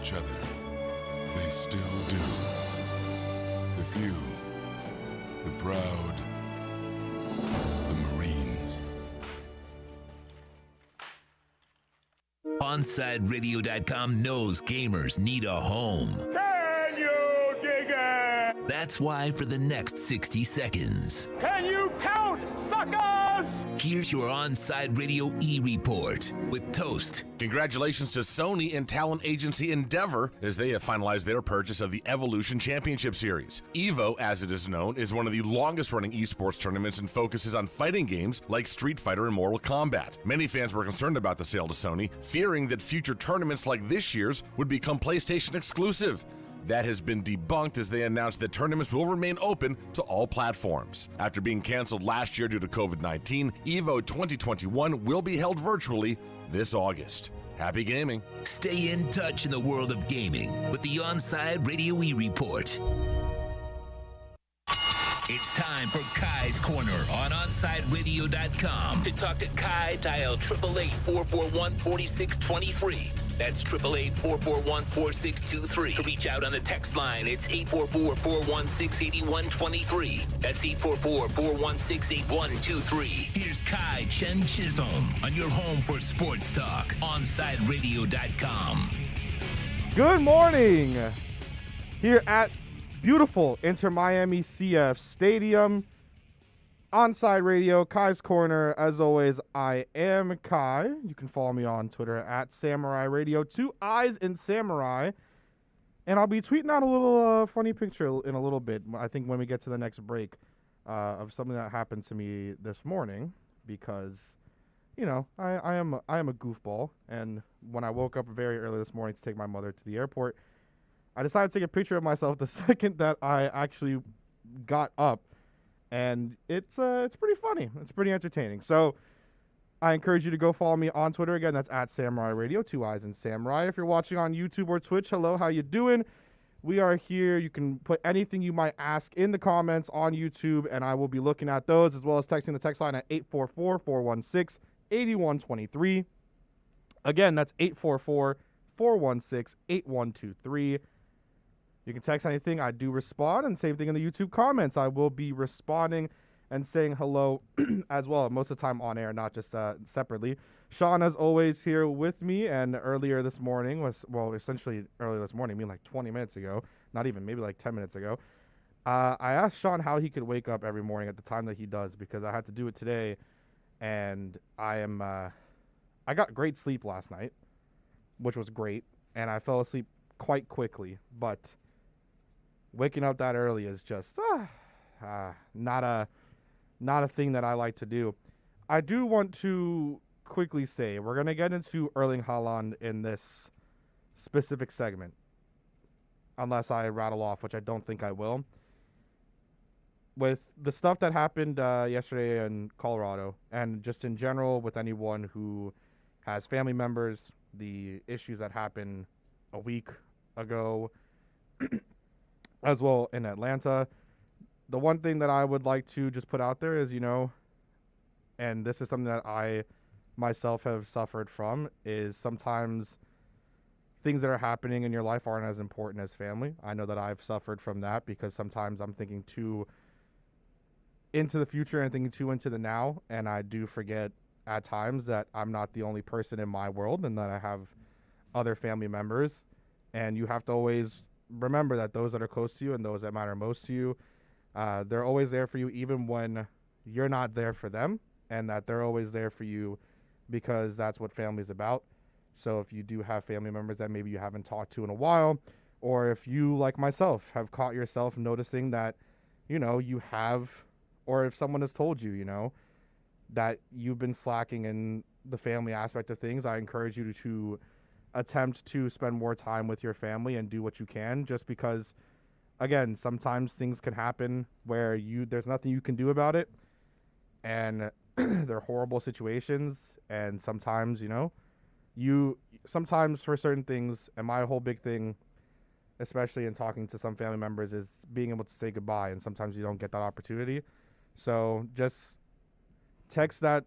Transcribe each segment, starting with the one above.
each other. They still do. The few, the proud, the Marines. OnSideRadio.com knows gamers need a home. Can you dig it? That's why for the next 60 seconds, Can you count, suckers? here's your OnSide Radio E-Report with Toast. Congratulations to Sony and talent agency Endeavor as they have finalized their purchase of the Evolution Championship Series. EVO, as it is known, is one of the longest-running esports tournaments and focuses on fighting games like Street Fighter and Mortal Kombat. Many fans were concerned about the sale to Sony, fearing that future tournaments like this year's would become PlayStation exclusive. That has been debunked as they announced that tournaments will remain open to all platforms. After being canceled last year due to COVID-19, EVO 2021 will be held virtually this August. Happy gaming. Stay in touch in the world of gaming with the OnSide Radio E-Report. It's time for Kai's Corner on OnSideRadio.com. To talk to Kai, dial 888-441-4623. That's 888-441-4623. To reach out on the text line, it's 844-416-8123. That's 844-416-8123. Here's Kai Chen Chisholm on your home for sports talk, OnSideRadio.com. Good morning here at beautiful Inter Miami CF Stadium. Onside Radio, Kai's Corner. As always, I am Kai. You can follow me on Twitter at Samurai Radio, 2 eyes in Samurai. And I'll be tweeting out a little funny picture in a little bit, I think when we get to the next break, of something that happened to me this morning. Because, you know, I am a goofball. And when I woke up very early this morning to take my mother to the airport, I decided to take a picture of myself the second that I actually got up. And it's pretty funny. It's pretty entertaining. So I encourage you to go follow me on Twitter. Again, that's at Samurai Radio, 2 eyes in Samurai. If you're watching on YouTube or Twitch, hello, how you doing? We are here. You can put anything you might ask in the comments on YouTube, and I will be looking at those, as well as texting the text line at 844-416-8123. Again, that's 844-416-8123. You can text anything. I do respond, and same thing in the YouTube comments. I will be responding and saying hello as well, most of the time on air, not just separately. Sean, as always, here with me, and earlier this morning essentially earlier this morning, I mean like 20 minutes ago, not even, maybe like 10 minutes ago, I asked Sean how he could wake up every morning at the time that he does, because I had to do it today, and I got great sleep last night, which was great, and I fell asleep quite quickly, but waking up that early is just not a thing that I like to do. I do want to quickly say we're going to get into Erling Haaland in this specific segment, unless I rattle off, which I don't think I will. With the stuff that happened yesterday in Colorado, and just in general with anyone who has family members, the issues that happened a week ago as well in Atlanta, the one thing that I would like to just put out there is, you know, and this is something that I myself have suffered from, is sometimes things that are happening in your life aren't as important as family. I know that I've suffered from that, because sometimes I'm thinking too into the future and thinking too into the now, and I do forget at times that I'm not the only person in my world, and that I have other family members. And you have to always remember that those that are close to you and those that matter most to you, they're always there for you, even when you're not there for them, and that they're always there for you because that's what family's about. So if you do have family members that maybe you haven't talked to in a while, or if you, like myself, have caught yourself noticing that, you know, you have, or if someone has told you, you know, that you've been slacking in the family aspect of things, I encourage you to attempt to spend more time with your family and do what you can, just because, again, sometimes things can happen where there's nothing you can do about it, and they're horrible situations, and sometimes, you know, sometimes for certain things, and my whole big thing, especially in talking to some family members, is being able to say goodbye, and sometimes you don't get that opportunity. So just text that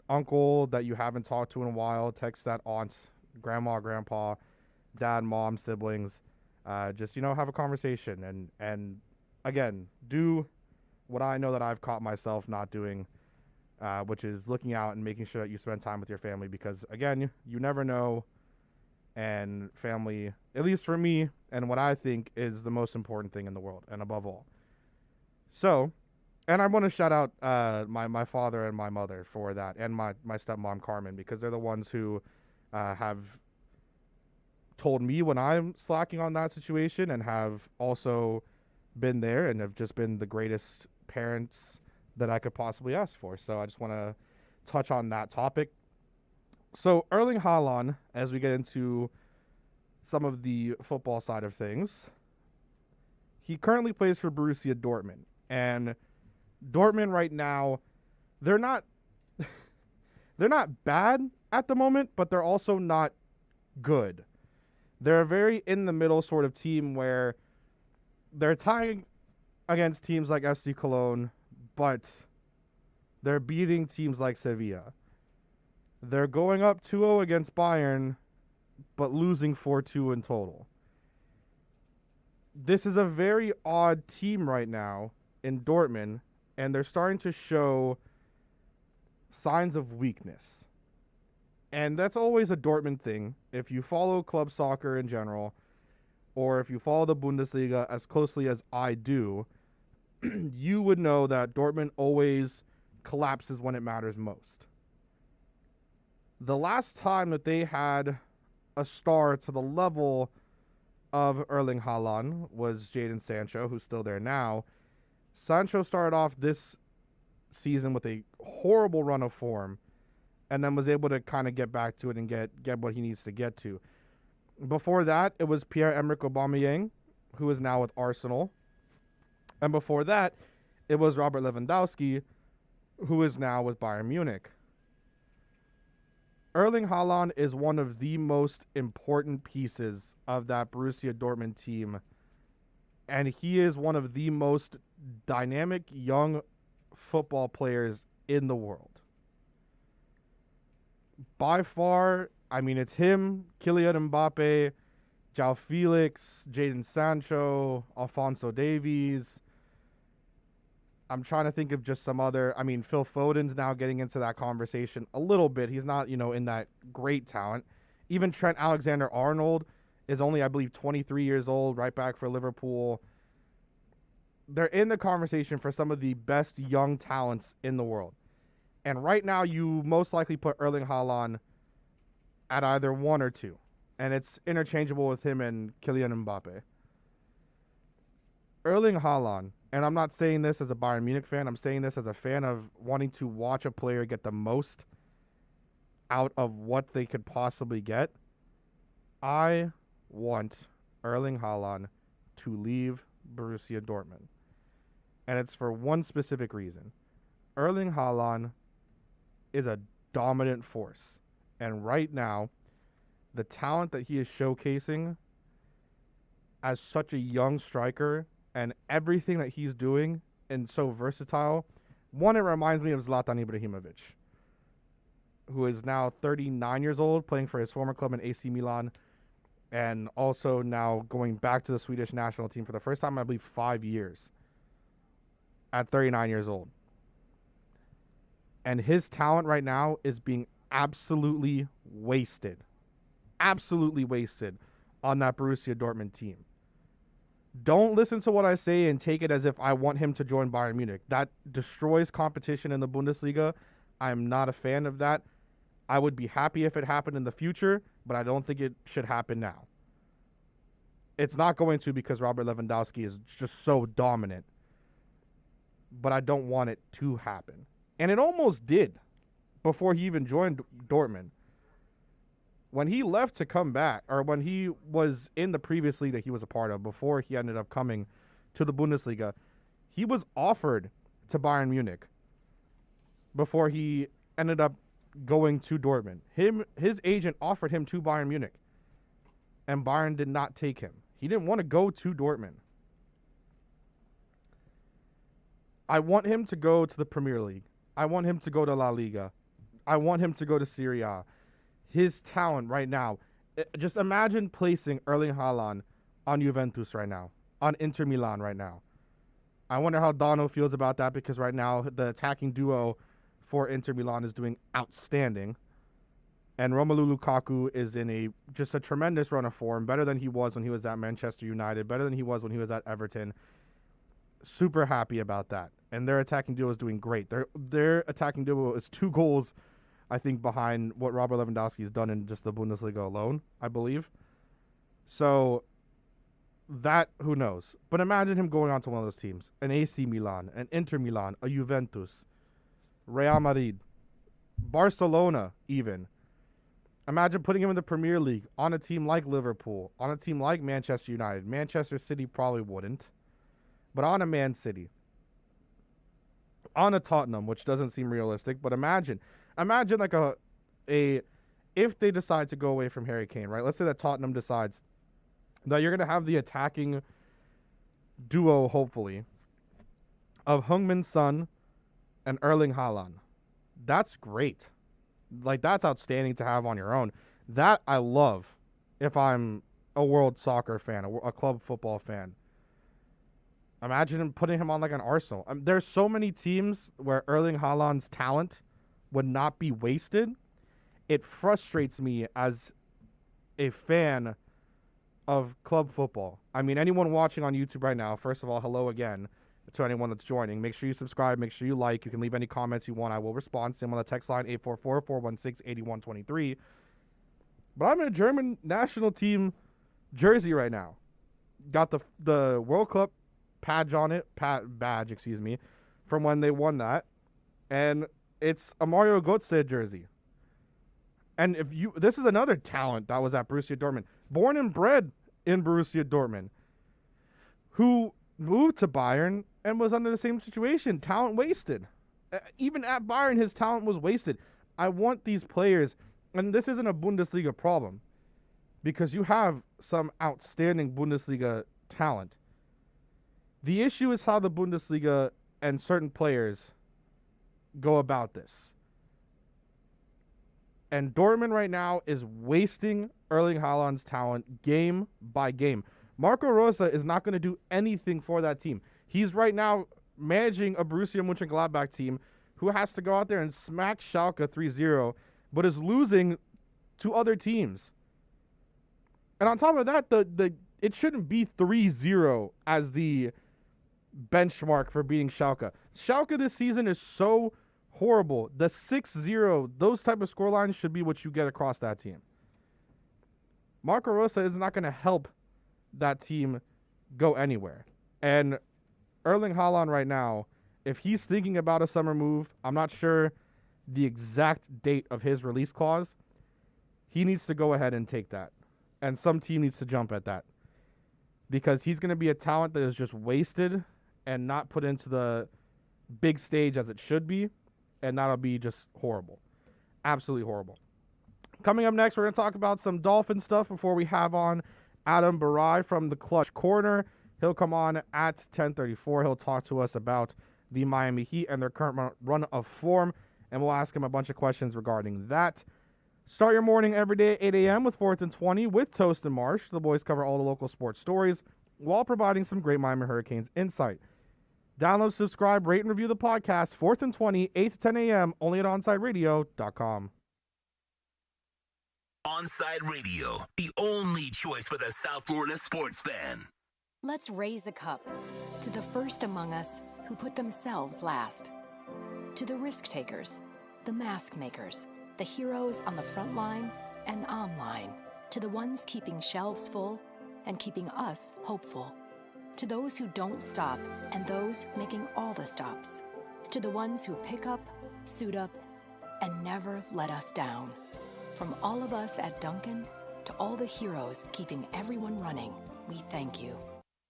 uncle that you haven't talked to in a while, text that aunt, grandma, grandpa, dad, mom, siblings, just, have a conversation and again, do what I know that I've caught myself not doing, which is looking out and making sure that you spend time with your family, because again, you never know. And family, at least for me, and what I think is the most important thing in the world and above all. So, and I want to shout out my father and my mother for that, and my stepmom Carmen, because they're the ones who have told me when I'm slacking on that situation, and have also been there and have just been the greatest parents that I could possibly ask for. So I just want to touch on that topic. So Erling Haaland, as we get into some of the football side of things, he currently plays for Borussia Dortmund. And Dortmund right now, they're not bad at the moment, but they're also not good. They're a very in the middle sort of team where they're tying against teams like FC Cologne, but they're beating teams like Sevilla. They're going up 2-0 against Bayern, but losing 4-2 in total. This is a very odd team right now in Dortmund, and they're starting to show signs of weakness. And that's always a Dortmund thing. If you follow club soccer in general, or if you follow the Bundesliga as closely as I do, you would know that Dortmund always collapses when it matters most. The last time that they had a star to the level of Erling Haaland was Jadon Sancho, who's still there now. Sancho started off this season with a horrible run of form, and then was able to kind of get back to it and get what he needs to get to. Before that, it was Pierre-Emerick Aubameyang, who is now with Arsenal. And before that, it was Robert Lewandowski, who is now with Bayern Munich. Erling Haaland is one of the most important pieces of that Borussia Dortmund team, and he is one of the most dynamic young football players in the world. By far, I mean, it's him, Kylian Mbappe, João Felix, Jadon Sancho, Alphonso Davies. I'm trying to think of just some other. I mean, Phil Foden's now getting into that conversation a little bit. He's not, in that great talent. Even Trent Alexander-Arnold is only, I believe, 23 years old, right back for Liverpool. They're in the conversation for some of the best young talents in the world. And right now, you most likely put Erling Haaland at either 1 or 2. And it's interchangeable with him and Kylian Mbappe. Erling Haaland, and I'm not saying this as a Bayern Munich fan, I'm saying this as a fan of wanting to watch a player get the most out of what they could possibly get. I want Erling Haaland to leave Borussia Dortmund. And it's for one specific reason. Erling Haaland is a dominant force. And right now, the talent that he is showcasing as such a young striker and everything that he's doing and so versatile, one, it reminds me of Zlatan Ibrahimovic, who is now 39 years old, playing for his former club in AC Milan, and also now going back to the Swedish national team for the first time, I believe, 5 years at 39 years old. And his talent right now is being absolutely wasted on that Borussia Dortmund team. Don't listen to what I say and take it as if I want him to join Bayern Munich. That destroys competition in the Bundesliga. I'm not a fan of that. I would be happy if it happened in the future, but I don't think it should happen now. It's not going to, because Robert Lewandowski is just so dominant. But I don't want it to happen. And it almost did before he even joined Dortmund. When he left to come back, or when he was in the previous league that he was a part of, before he ended up coming to the Bundesliga, he was offered to Bayern Munich before he ended up going to Dortmund. His agent offered him to Bayern Munich, and Bayern did not take him. He didn't want to go to Dortmund. I want him to go to the Premier League. I want him to go to La Liga. I want him to go to Serie A. His talent right now Just imagine placing Erling Haaland on Juventus right now, on Inter Milan right now. I wonder how Dono feels about that, because right now the attacking duo for Inter Milan is doing outstanding. And Romelu Lukaku is in just a tremendous run of form, better than he was when he was at Manchester United, better than he was when he was at Everton. Super happy about that. And their attacking duo is doing great. Their attacking duo is 2 goals, I think, behind what Robert Lewandowski has done in just the Bundesliga alone, I believe. So that, who knows? But imagine him going on to one of those teams. An AC Milan, an Inter Milan, a Juventus, Real Madrid, Barcelona even. Imagine putting him in the Premier League on a team like Liverpool, on a team like Manchester United. Manchester City probably wouldn't. But on a Man City. On a Tottenham, which doesn't seem realistic. But imagine like if they decide to go away from Harry Kane, right? Let's say that Tottenham decides that you're going to have the attacking duo, hopefully, of Heung-min Son and Erling Haaland. That's great. Like, that's outstanding to have on your own. That I love if I'm a world soccer fan, a club football fan. Imagine him putting him on like an Arsenal. There's so many teams where Erling Haaland's talent would not be wasted. It frustrates me as a fan of club football. I mean, anyone watching on YouTube right now, first of all, hello again to anyone that's joining. Make sure you subscribe. Make sure you like. You can leave any comments you want. I will respond. Same on the text line, 844-416-8123. But I'm in a German national team jersey right now. Got the World Cup badge on it, from when they won that. And it's a Mario Götze jersey. And this is another talent that was at Borussia Dortmund. Born and bred in Borussia Dortmund. Who moved to Bayern and was under the same situation. Talent wasted. Even at Bayern, his talent was wasted. I want these players, and this isn't a Bundesliga problem, because you have some outstanding Bundesliga talent. The issue is how the Bundesliga and certain players go about this. And Dortmund right now is wasting Erling Haaland's talent game by game. Marco Rose is not going to do anything for that team. He's right now managing a Borussia Mönchengladbach team who has to go out there and smack Schalke 3-0, but is losing to other teams. And on top of that, it shouldn't be 3-0 as the benchmark for beating Schalke. Schalke this season is so horrible. The 6-0, those type of scorelines should be what you get across that team. Marco Rose is not going to help that team go anywhere. And Erling Haaland right now, if he's thinking about a summer move, I'm not sure the exact date of his release clause. He needs to go ahead and take that. And some team needs to jump at that. Because he's going to be a talent that is just wasted and not put into the big stage as it should be. And that'll be just horrible. Absolutely horrible. Coming up next, we're going to talk about some Dolphin stuff before we have on Adam Barai from the Clutch Corner. He'll come on at 10:34. He'll talk to us about the Miami Heat and their current run of form, and we'll ask him a bunch of questions regarding that. Start your morning every day at 8 a.m. with 4th and 20 with Toast and Marsh. The boys cover all the local sports stories while providing some great Miami Hurricanes insight. Download, subscribe, rate, and review the podcast 4th and 20, 8 to 10 a.m. only at OnsideRadio.com. Onside Radio, the only choice for the South Florida sports fan. Let's raise a cup to the first among us who put themselves last. To the risk takers, the mask makers, the heroes on the front line and online. To the ones keeping shelves full and keeping us hopeful. To those who don't stop and those making all the stops. To the ones who pick up, suit up, and never let us down. From all of us at Dunkin' to all the heroes keeping everyone running, we thank you.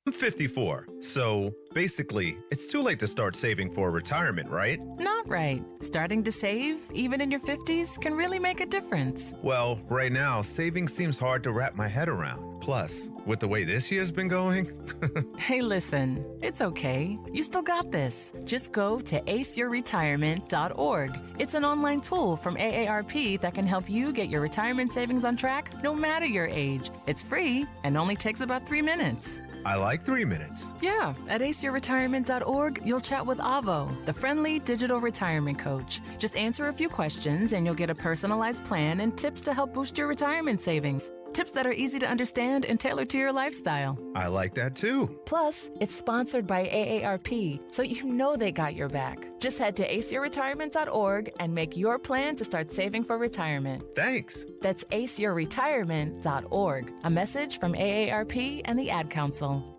I'm 54, so basically, it's too late to start saving for retirement, right? Not right. Starting to save, even in your 50s, can really make a difference. Well, right now, saving seems hard to wrap my head around. Plus, with the way this year's been going, Hey, listen, it's okay. You still got this. Just go to aceyourretirement.org. It's an online tool from AARP that can help you get your retirement savings on track no matter your age. It's free and only takes about 3 minutes. I like 3 minutes. Yeah, at aceyourretirement.org, you'll chat with Avo, the friendly digital retirement coach. Just answer a few questions and you'll get a personalized plan and tips to help boost your retirement savings. Tips that are easy to understand and tailored to your lifestyle. I like that too. Plus, it's sponsored by AARP, so you know they got your back. Just head to aceyourretirement.org and make your plan to start saving for retirement. Thanks. That's aceyourretirement.org. A message from AARP and the Ad Council.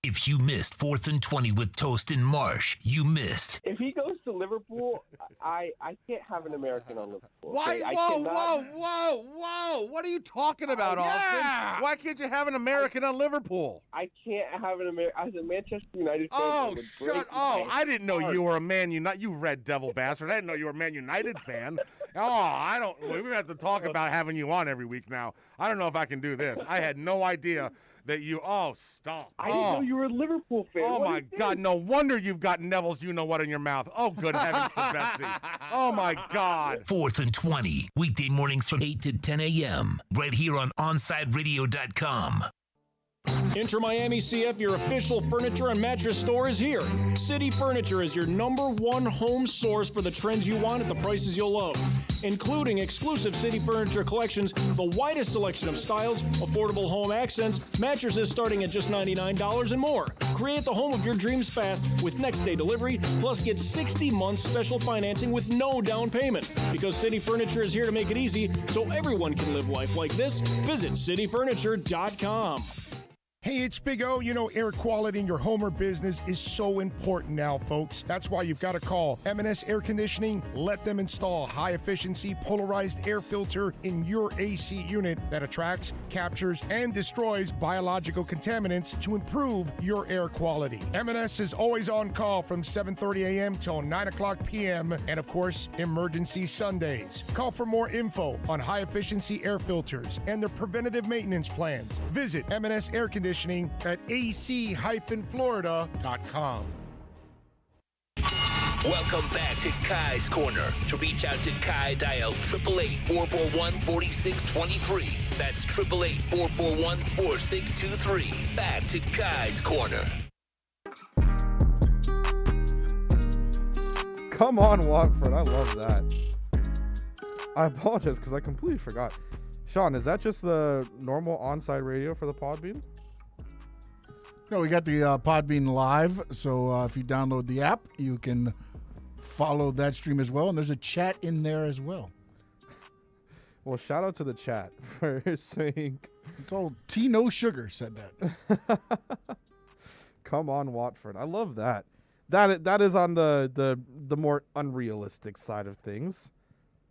If you missed 4th and 20 with Toast and Marsh, you missed. If he goes to Liverpool, I can't have an American on Liverpool. Why? Okay? Whoa! What are you talking about, Austin? Why can't you have an American on Liverpool? I can't have an American. As a Manchester United fan, Oh, it would shut break up! my I didn't know heart. you were a Man United. You red devil bastard! I didn't know you were a Man United fan. I don't. We're gonna have to talk about having you on every week now. I don't know if I can do this. I had no idea that you. Oh, stop! I didn't know you were a Liverpool fan. Oh What my is this? God! No wonder you've got Neville's you know what in your mouth. Oh, good heavens to Betsy! Oh my God! 4th and 20, weekday mornings from 8 to 10 a.m. right here on OnSideRadio.com. Inter Miami CF, your official furniture and mattress store, is here. City Furniture is your #1 home source for the trends you want at the prices you'll love, including exclusive City Furniture collections, the widest selection of styles, affordable home accents, mattresses starting at just $99 and more. Create the home of your dreams fast with next day delivery, plus get 60 months special financing with no down payment. Because City Furniture is here to make it easy so everyone can live life like this, visit cityfurniture.com. Hey, it's Big O. You know, air quality in your home or business is so important now, folks. That's why you've got to call M&S Air Conditioning. Let them install a high-efficiency polarized air filter in your AC unit that attracts, captures, and destroys biological contaminants to improve your air quality. M&S is always on call from 7:30 a.m. till 9 o'clock p.m. and, of course, emergency Sundays. Call for more info on high-efficiency air filters and their preventative maintenance plans. Visit M&S Air Conditioning at ac-florida.com. Welcome back to Kai's Corner. To reach out to Kai, dial 888-441-4623. That's 888-441-4623. Back to Kai's Corner. Come on, Watford. I love that. I apologize because I completely forgot. Sean, is that just the normal on-site radio for the Podbean? No, we got the Podbean Live, so if you download the app, you can follow that stream as well, and there's a chat in there as well. Well, shout out to the chat for saying... It's all tea, no sugar said that. Come on, Watford. I love that. That is on the more unrealistic side of things.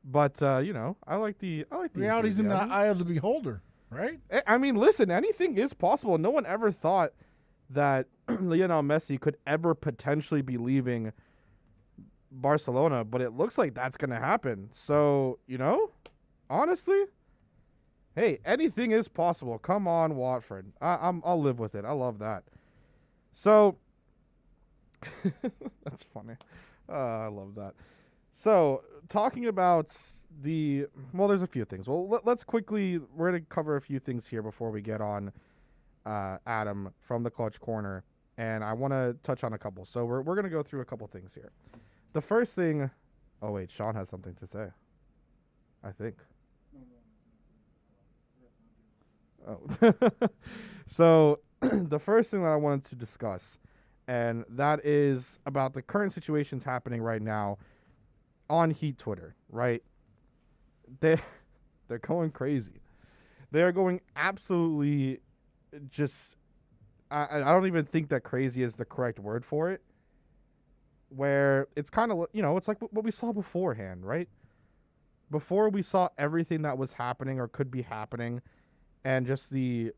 But, you know, I like the Reality's in the enthusiasm. eye of the beholder, right? I mean, listen, anything is possible. No one ever thought that Lionel Messi could ever potentially be leaving Barcelona, but it looks like that's going to happen. So, you know, honestly, hey, anything is possible. Come on, Watford. I'll live with it. I love that. So, that's funny. I love that. So, talking about there's a few things. Well, let's quickly, we're going to cover a few things here before we get on Adam from the Clutch Corner, and I want to touch on a couple. So we're going to go through a couple things here. The first thing, oh wait, Sean has something to say, I think. Oh. So the first thing that I wanted to discuss, and that is about the current situations happening right now on Heat Twitter, right? They're going crazy. They're going absolutely just, I don't even think that crazy is the correct word for it, where it's kind of, you know, it's like what we saw beforehand, right? Before we saw everything that was happening or could be happening, and just the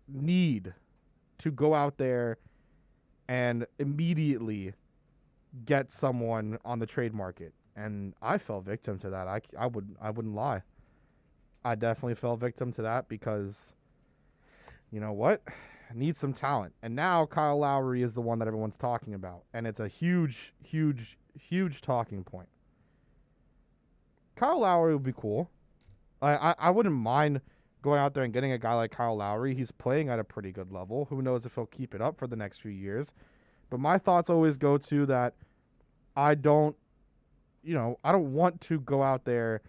need to go out there and immediately get someone on the trade market. And I fell victim to that. I wouldn't lie. I definitely fell victim to that because you know what? Need some talent. And now Kyle Lowry is the one that everyone's talking about. And it's a huge, huge, huge talking point. Kyle Lowry would be cool. I wouldn't mind going out there and getting a guy like Kyle Lowry. He's playing at a pretty good level. Who knows if he'll keep it up for the next few years. But my thoughts always go to that I don't want to go out there.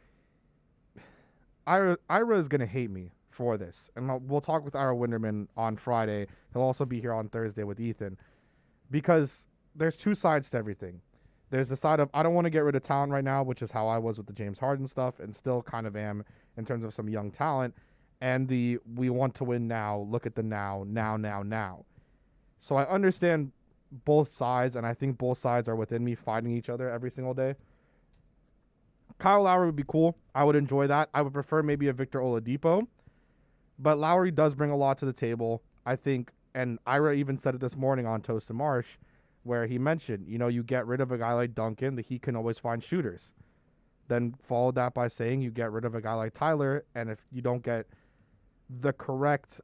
Ira is going to hate me for this. And we'll talk with Ira Winderman on Friday. He'll also be here on Thursday with Ethan. Because there's two sides to everything. There's the side of I don't want to get rid of talent right now, which is how I was with the James Harden stuff and still kind of am in terms of some young talent. And the we want to win now, look at the now. So I understand both sides, and I think both sides are within me fighting each other every single day. Kyle Lowry would be cool. I would enjoy that. I would prefer maybe a Victor Oladipo. But Lowry does bring a lot to the table, I think. And Ira even said it this morning on Toast to Marsh, where he mentioned, you get rid of a guy like Duncan, that he can always find shooters. Then followed that by saying you get rid of a guy like Tyler, and if you don't get the correct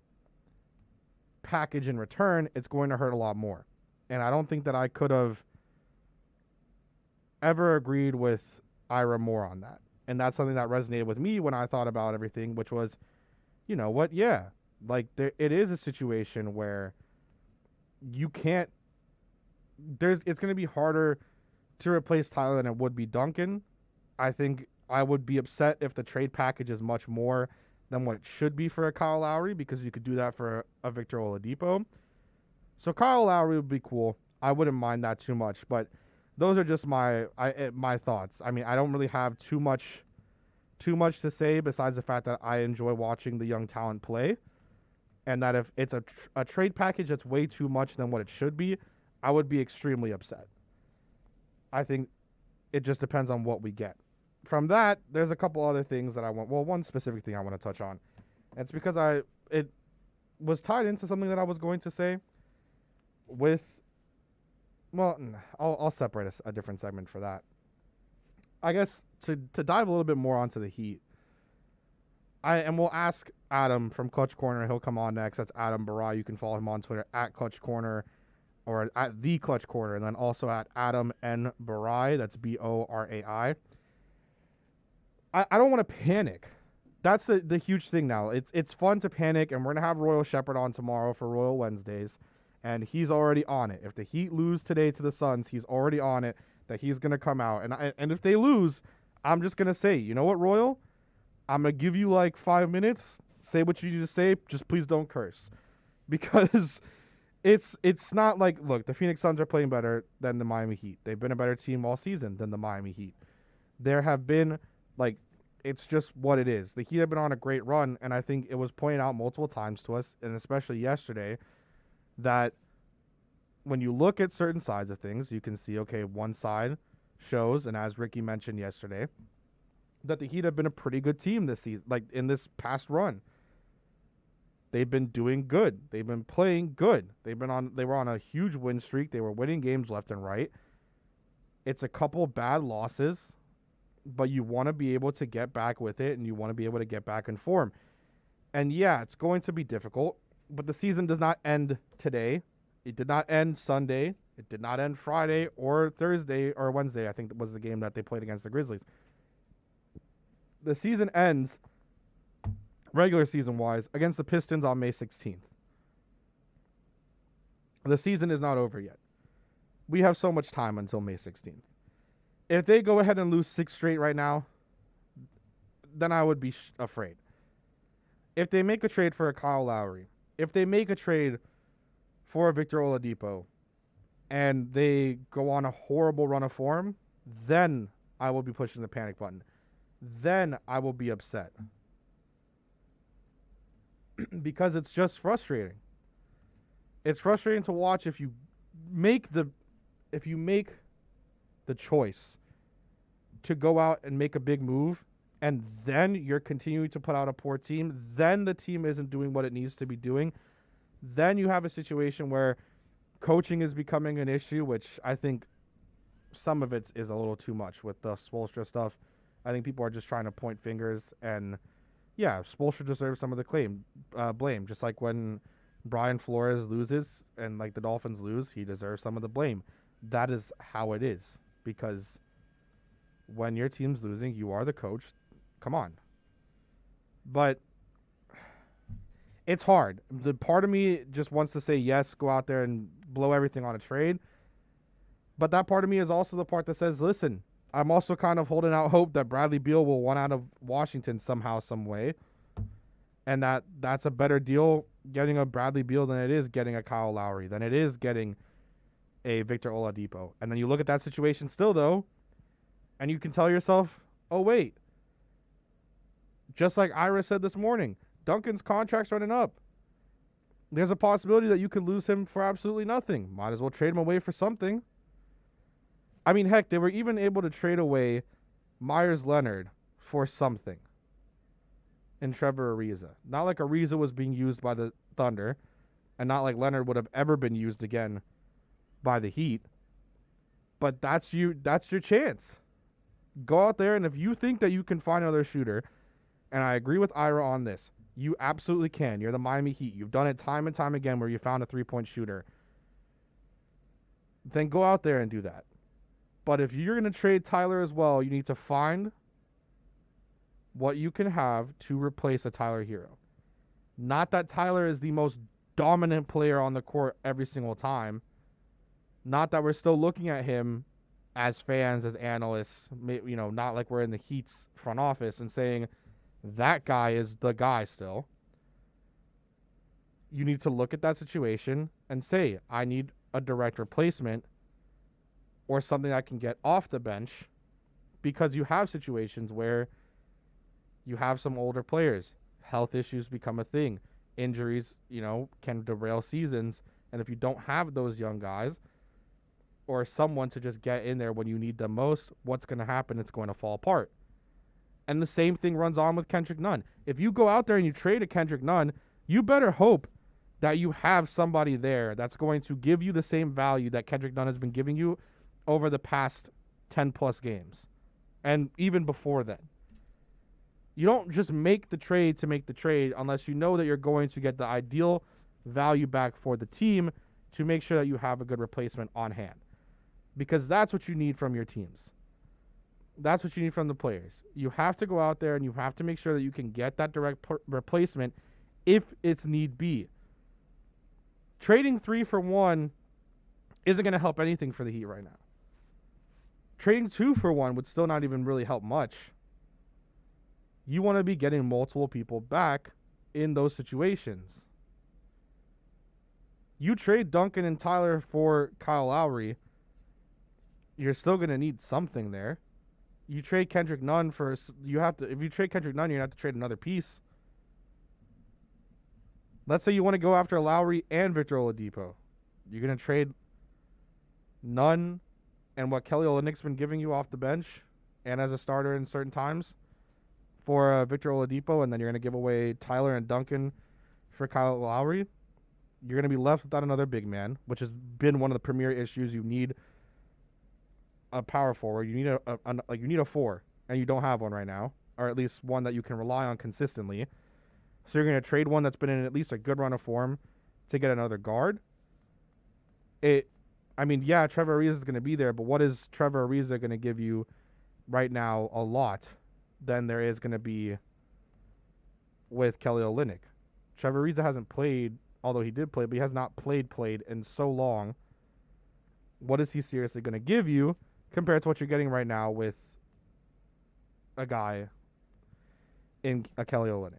package in return, it's going to hurt a lot more. And I don't think that I could have ever agreed with Ira more on that. And that's something that resonated with me when I thought about everything, which was, you know what? Yeah, like it is a situation where you can't. It's going to be harder to replace Tyler than it would be Duncan. I think I would be upset if the trade package is much more than what it should be for a Kyle Lowry, because you could do that for a Victor Oladipo. So Kyle Lowry would be cool. I wouldn't mind that too much, but those are just my thoughts. I mean, I don't really have too much to say besides the fact that I enjoy watching the young talent play, and that if it's a trade package that's way too much than what it should be, I would be extremely upset. I think it just depends on what we get. From that, there's a couple other things that I want. Well, one specific thing I want to touch on. And it's because it was tied into something that I was going to say I'll separate a different segment for that. I guess to dive a little bit more onto the Heat, we'll ask Adam from Clutch Corner. He'll come on next. That's Adam Barai. You can follow him on Twitter at Clutch Corner or at The Clutch Corner, and then also at Adam N. Barai. That's Borai. I don't want to panic. That's the huge thing now. It's fun to panic, and we're going to have Royal Shepherd on tomorrow for Royal Wednesdays, and he's already on it. If the Heat lose today to the Suns, he's already on it that he's going to come out. And if they lose, I'm just going to say, you know what, Royal? I'm going to give you like 5 minutes. Say what you need to say. Just please don't curse. Because it's not like, look, the Phoenix Suns are playing better than the Miami Heat. They've been a better team all season than the Miami Heat. There have been, it's just what it is. The Heat have been on a great run, and I think it was pointed out multiple times to us, and especially yesterday, that when you look at certain sides of things, you can see, okay, one side shows, and as Ricky mentioned yesterday, that the Heat have been a pretty good team this season, in this past run. They've been doing good. They've been playing good. They were on a huge win streak. They were winning games left and right. It's a couple bad losses, but you want to be able to get back with it, and you want to be able to get back in form. And yeah, it's going to be difficult, but the season does not end today. It did not end Sunday. It did not end Friday or Thursday or Wednesday, I think was the game that they played against the Grizzlies. The season ends, regular season-wise, against the Pistons on May 16th. The season is not over yet. We have so much time until May 16th. If they go ahead and lose 6 straight right now, then I would be afraid. If they make a trade for a Kyle Lowry, if they make a trade for a Victor Oladipo, and they go on a horrible run of form, then I will be pushing the panic button. Then I will be upset. Because it's just frustrating. It's frustrating to watch if you make the choice to go out and make a big move, and then you're continuing to put out a poor team, then the team isn't doing what it needs to be doing. Then you have a situation where coaching is becoming an issue, which I think some of it is a little too much with the Spoelstra stuff. I think people are just trying to point fingers and yeah, Spoelstra deserves some of the blame. Just like when Brian Flores loses and like the Dolphins lose, he deserves some of the blame. That is how it is, because when your team's losing, you are the coach. Come on. But it's hard. The part of me just wants to say yes, go out there and blow everything on a trade. But that part of me is also the part that says, listen, I'm also kind of holding out hope that Bradley Beal will want out of Washington somehow, some way. And that's a better deal getting a Bradley Beal than it is getting a Kyle Lowry, than it is getting a Victor Oladipo. And then you look at that situation still, though, and you can tell yourself, oh, wait. Just like Ira said this morning, Duncan's contract's running up. There's a possibility that you could lose him for absolutely nothing. Might as well trade him away for something. I mean, heck, they were even able to trade away Myers Leonard for something in Trevor Ariza. Not like Ariza was being used by the Thunder, and not like Leonard would have ever been used again by the Heat. But that's your chance. Go out there, and if you think that you can find another shooter, and I agree with Ira on this, you absolutely can. You're the Miami Heat. You've done it time and time again where you found a three-point shooter. Then go out there and do that. But if you're going to trade Tyler as well, you need to find what you can have to replace a Tyler Hero. Not that Tyler is the most dominant player on the court every single time. Not that we're still looking at him as fans, as analysts, not like we're in the Heat's front office and saying that guy is the guy still. You need to look at that situation and say, I need a direct replacement or something I can get off the bench, because you have situations where you have some older players. Health issues become a thing. Injuries, can derail seasons. And if you don't have those young guys or someone to just get in there when you need them most, what's going to happen? It's going to fall apart. And the same thing runs on with Kendrick Nunn. If you go out there and you trade a Kendrick Nunn, you better hope that you have somebody there that's going to give you the same value that Kendrick Nunn has been giving you over the past 10-plus games, and even before then. You don't just make the trade to make the trade unless you know that you're going to get the ideal value back for the team to make sure that you have a good replacement on hand. Because that's what you need from your teams. That's what you need from the players. You have to go out there and you have to make sure that you can get that direct replacement if it's need be. Trading 3 for 1 isn't going to help anything for the Heat right now. Trading 2 for 1 would still not even really help much. You want to be getting multiple people back in those situations. You trade Duncan and Tyler for Kyle Lowry, you're still going to need something there. You trade Kendrick Nunn if you trade Kendrick Nunn, you're going to have to trade another piece. Let's say you want to go after Lowry and Victor Oladipo. You're going to trade Nunn and what Kelly Olynyk's been giving you off the bench and as a starter in certain times for Victor Oladipo, and then you're going to give away Tyler and Duncan for Kyle Lowry. You're going to be left without another big man, which has been one of the premier issues. You need a power forward. You need a 4, and you don't have one right now, or at least one that you can rely on consistently. So you're going to trade one that's been in at least a good run of form to get another guard. Trevor Ariza is going to be there, but what is Trevor Ariza going to give you right now? A lot than there is going to be with Kelly Olynyk. Trevor Ariza hasn't played, although he did play, but he has not played in so long. What is he seriously going to give you compared to what you're getting right now with a guy in a Kelly Olynyk?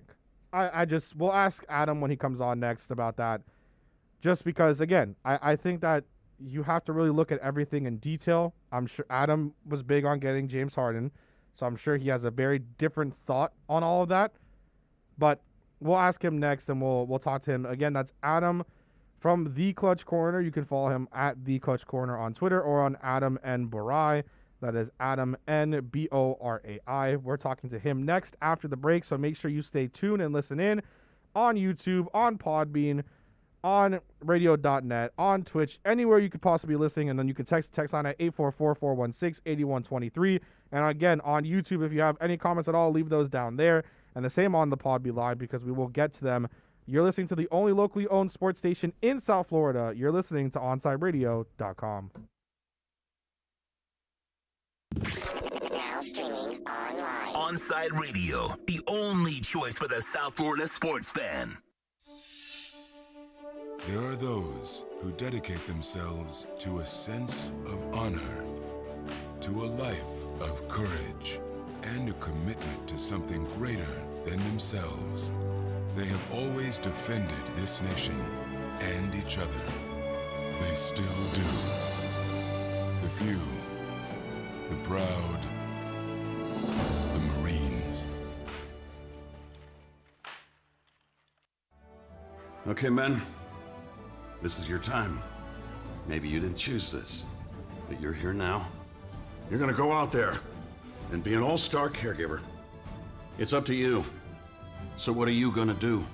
We'll ask Adam when he comes on next about that, just because, again, I think that you have to really look at everything in detail. I'm sure Adam was big on getting James Harden, so I'm sure he has a very different thought on all of that. But we'll ask him next, and we'll talk to him. Again, that's Adam from The Clutch Corner. You can follow him at The Clutch Corner on Twitter or on Adam N. Borai. That is Adam N. Borai. We're talking to him next after the break, so make sure you stay tuned and listen in on YouTube, on Podbean, on radio.net, on Twitch, anywhere you could possibly be listening, and then you can text on at 844-416-8123. And again, on YouTube, if you have any comments at all, leave those down there. and the same on the Podbean Live because we will get to them. You're listening to the only locally owned sports station in South Florida. You're listening to OnsideRadio.com. Now streaming online. Onside Radio, the only choice for the South Florida sports fan. There are those who dedicate themselves to a sense of honor, to a life of courage, and a commitment to something greater than themselves. They have always defended this nation and each other. They still do. The few, the proud, the Marines. Okay, men. This is your time. Maybe you didn't choose this, but you're here now. You're gonna go out there and be an all-star caregiver. It's up to you. So what are you gonna do?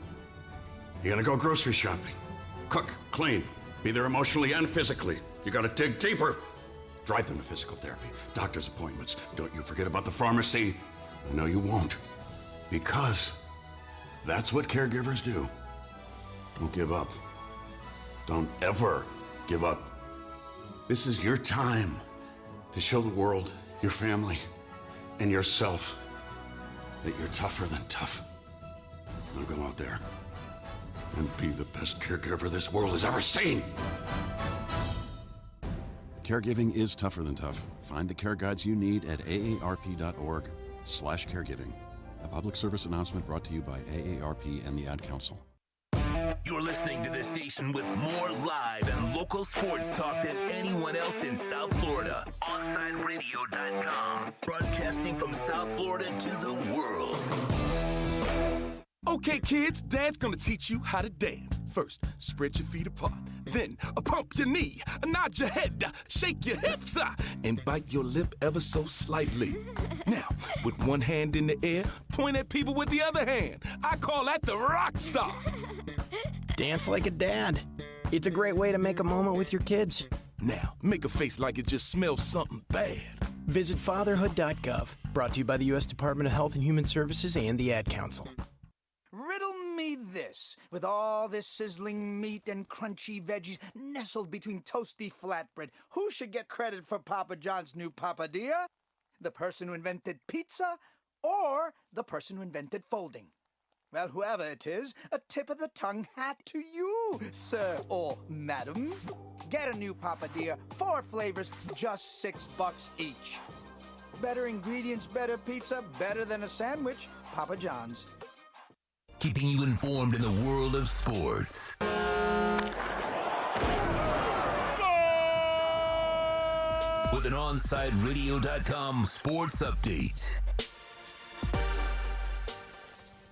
You're gonna go grocery shopping, cook, clean, be there emotionally and physically. You gotta dig deeper. Drive them to physical therapy, doctor's appointments. Don't you forget about the pharmacy. I know you won't, because that's what caregivers do. Don't give up. Don't ever give up. This is your time to show the world, your family, and yourself that you're tougher than tough. Now go out there and be the best caregiver this world has ever seen. Caregiving is tougher than tough. Find the care guides you need at aarp.org/caregiving. A public service announcement brought to you by AARP and the Ad Council. You're listening to this station with more live and local sports talk than anyone else in South Florida. OnsideRadio.com. Broadcasting from South Florida to the world. Okay, kids, Dad's gonna teach you how to dance. First, spread your feet apart. Then, pump your knee, nod your head, shake your hips, and bite your lip ever so slightly. Now, with one hand in the air, point at people with the other hand. I call that the rock star. Dance like a dad. It's a great way to make a moment with your kids. Now, make a face like it just smells something bad. Visit fatherhood.gov. Brought to you by the U.S. Department of Health and Human Services and the Ad Council. Riddle me this. With all this sizzling meat and crunchy veggies nestled between toasty flatbread, who should get credit for Papa John's new papadilla? The person who invented pizza or the person who invented folding? Well, whoever it is, a tip of the tongue hat to you, sir or madam. Get a new papadilla, 4 flavors, just $6 each. Better ingredients, better pizza, better than a sandwich. Papa John's. Keeping you informed in the world of sports. With an OnsideRadio.com sports update.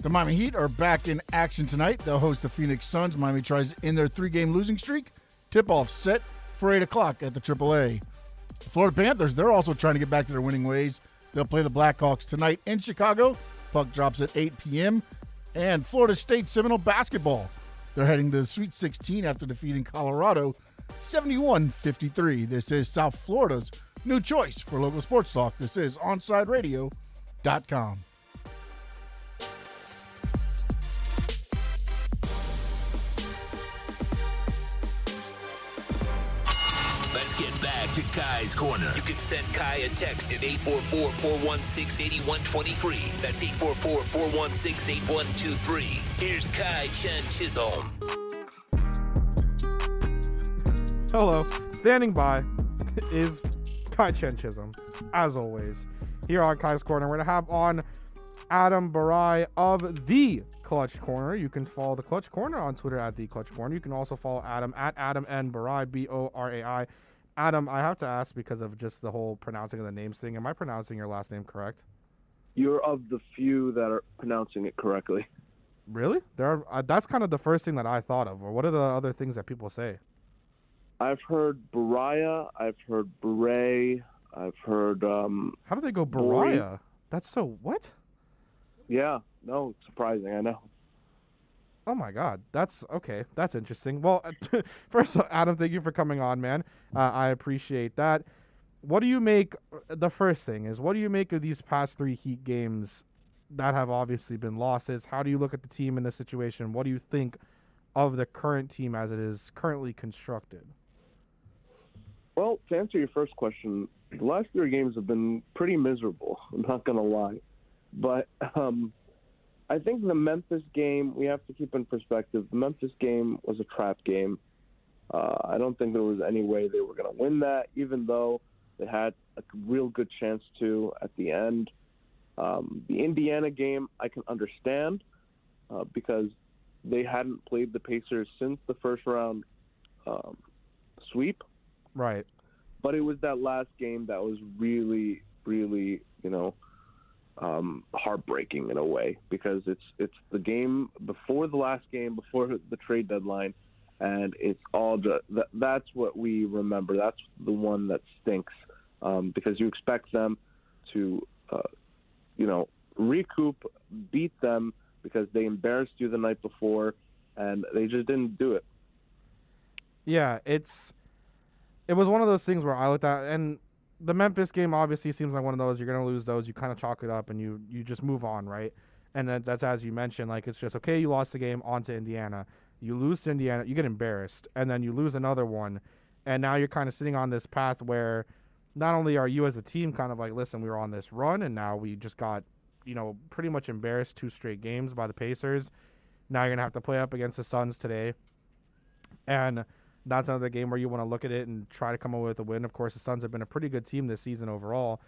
The Miami Heat are back in action tonight. They'll host the Phoenix Suns. Miami tries in their 3-game losing streak. Tip-off set for 8 o'clock at the AAA. The Florida Panthers, they're also trying to get back to their winning ways. They'll play the Blackhawks tonight in Chicago. Puck drops at 8 p.m. And Florida State Seminole basketball. They're heading to the Sweet 16 after defeating Colorado 71-53. This is South Florida's new choice for local sports talk. This is OnsideRadio.com. Let's get back to Kai's Corner. You can send Kai a text at 844-416-8123. That's 844-416-8123. Here's Kai Chen Chisholm. Hello. Standing by is Kai Chen Chisholm, as always. Here on Kai's Corner, we're going to have on Adam Barai of The Clutch Corner. You can follow The Clutch Corner on Twitter at The Clutch Corner. You can also follow Adam at Adam N. Barai, Borai. Adam, I have to ask because of just the whole pronouncing of the names thing. Am I pronouncing your last name correct? You're of the few that are pronouncing it correctly. Really? There are, that's kind of the first thing that I thought of. Or what are the other things that people say? I've heard Baraya. I've heard Beret. I've heard. How do they go Baraya? That's so what? Yeah. No, it's surprising. I know. Oh my God, that's okay. That's interesting. Well, first, Adam, thank you for coming on, man. I appreciate that. What do you make? The first thing is, what do you make of these past 3 Heat games? that have obviously been losses. How do you look at the team in this situation? What do you think of the current team as it is currently constructed? Well, to answer your first question, the last 3 games have been pretty miserable. I'm not going to lie. But I think the Memphis game, we have to keep in perspective, the Memphis game was a trap game. I don't think there was any way they were going to win that, even though they had a real good chance to at the end. The Indiana game, I can understand because they hadn't played the Pacers since the first round sweep. Right. But it was that last game that was really, really, heartbreaking in a way, because it's the game before the last game, before the trade deadline, and it's all that's what we remember. That's the one that stinks, because you expect them to, recoup, beat them, because they embarrassed you the night before, and they just didn't do it. Yeah, it was one of those things where I looked at, and the Memphis game obviously seems like one of those, you're going to lose those, you kind of chalk it up, and you just move on, right? And that's as you mentioned, like, it's just, okay, you lost the game, on to Indiana. You lose to Indiana, you get embarrassed, and then you lose another one, and now you're kind of sitting on this path where not only are you as a team kind of like, listen, we were on this run, and now we just got, pretty much embarrassed 2 straight games by the Pacers. Now you're going to have to play up against the Suns today, and that's another game where you want to look at it and try to come away with a win. Of course, the Suns have been a pretty good team this season overall.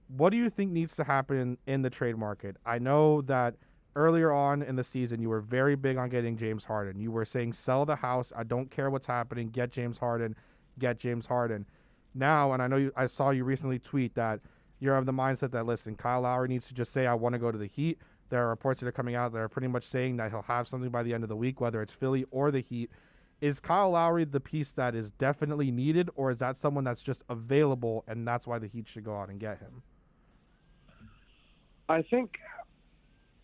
What do you think needs to happen in the trade market? I know that earlier on in the season, you were very big on getting James Harden. You were saying, sell the house. I don't care what's happening. Get James Harden. Get James Harden. Now, and I know I saw you recently tweet that you're of the mindset that, listen, Kyle Lowry needs to just say, I want to go to the Heat. There are reports that are coming out that are pretty much saying that he'll have something by the end of the week, whether it's Philly or the Heat. Is Kyle Lowry the piece that is definitely needed, or is that someone that's just available and that's why the Heat should go out and get him? I think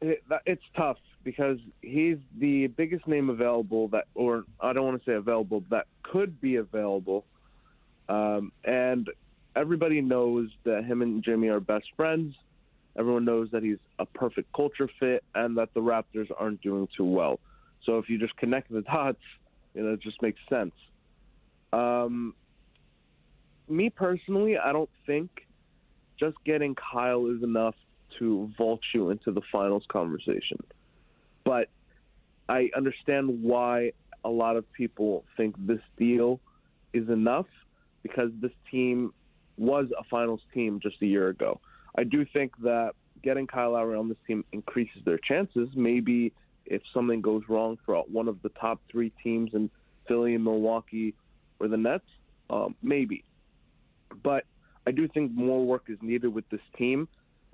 it's tough because he's the biggest name available or I don't want to say available, that could be available. And everybody knows that him and Jimmy are best friends. Everyone knows that he's a perfect culture fit and that the Raptors aren't doing too well. So if you just connect the dots, it just makes sense. Me personally, I don't think just getting Kyle is enough to vault you into the finals conversation. But I understand why a lot of people think this deal is enough, because this team was a finals team just a year ago. I do think that getting Kyle Lowry on this team increases their chances. Maybe if something goes wrong for one of the top 3 teams in Philly and Milwaukee or the Nets, maybe. But I do think more work is needed with this team.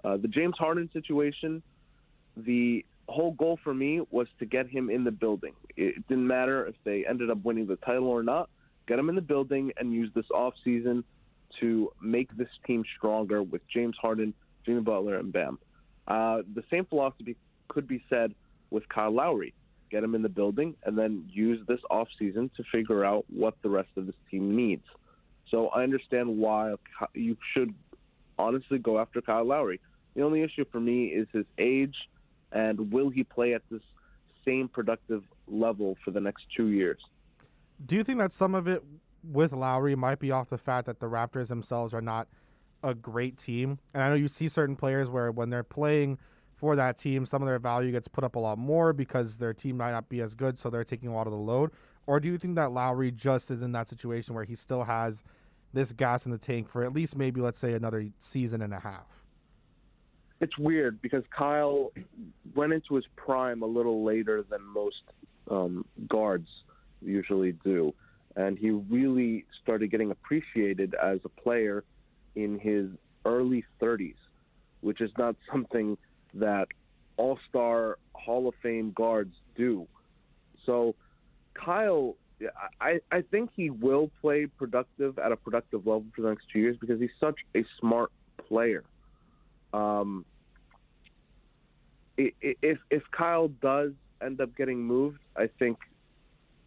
The James Harden situation, the whole goal for me was to get him in the building. It didn't matter if they ended up winning the title or not. Get him in the building and use this offseason to make this team stronger with James Harden, Jimmy Butler, and Bam. The same philosophy could be said with Kyle Lowry. Get him in the building and then use this offseason to figure out what the rest of this team needs. So I understand why you should honestly go after Kyle Lowry. The only issue for me is his age, and will he play at this same productive level for the next 2 years? Do you think that some of it with Lowry might be off the fact that the Raptors themselves are not a great team? And I know you see certain players where when they're playing for that team, some of their value gets put up a lot more because their team might not be as good, so they're taking a lot of the load. Or do you think that Lowry just is in that situation where he still has this gas in the tank for at least maybe, let's say, another season and a half? It's weird because Kyle went into his prime a little later than most guards usually do. And he really started getting appreciated as a player in his early 30s, which is not something that all-star Hall of Fame guards do. So Kyle, I think he will play at a productive level for the next 2 years because he's such a smart player. If Kyle does end up getting moved, I think,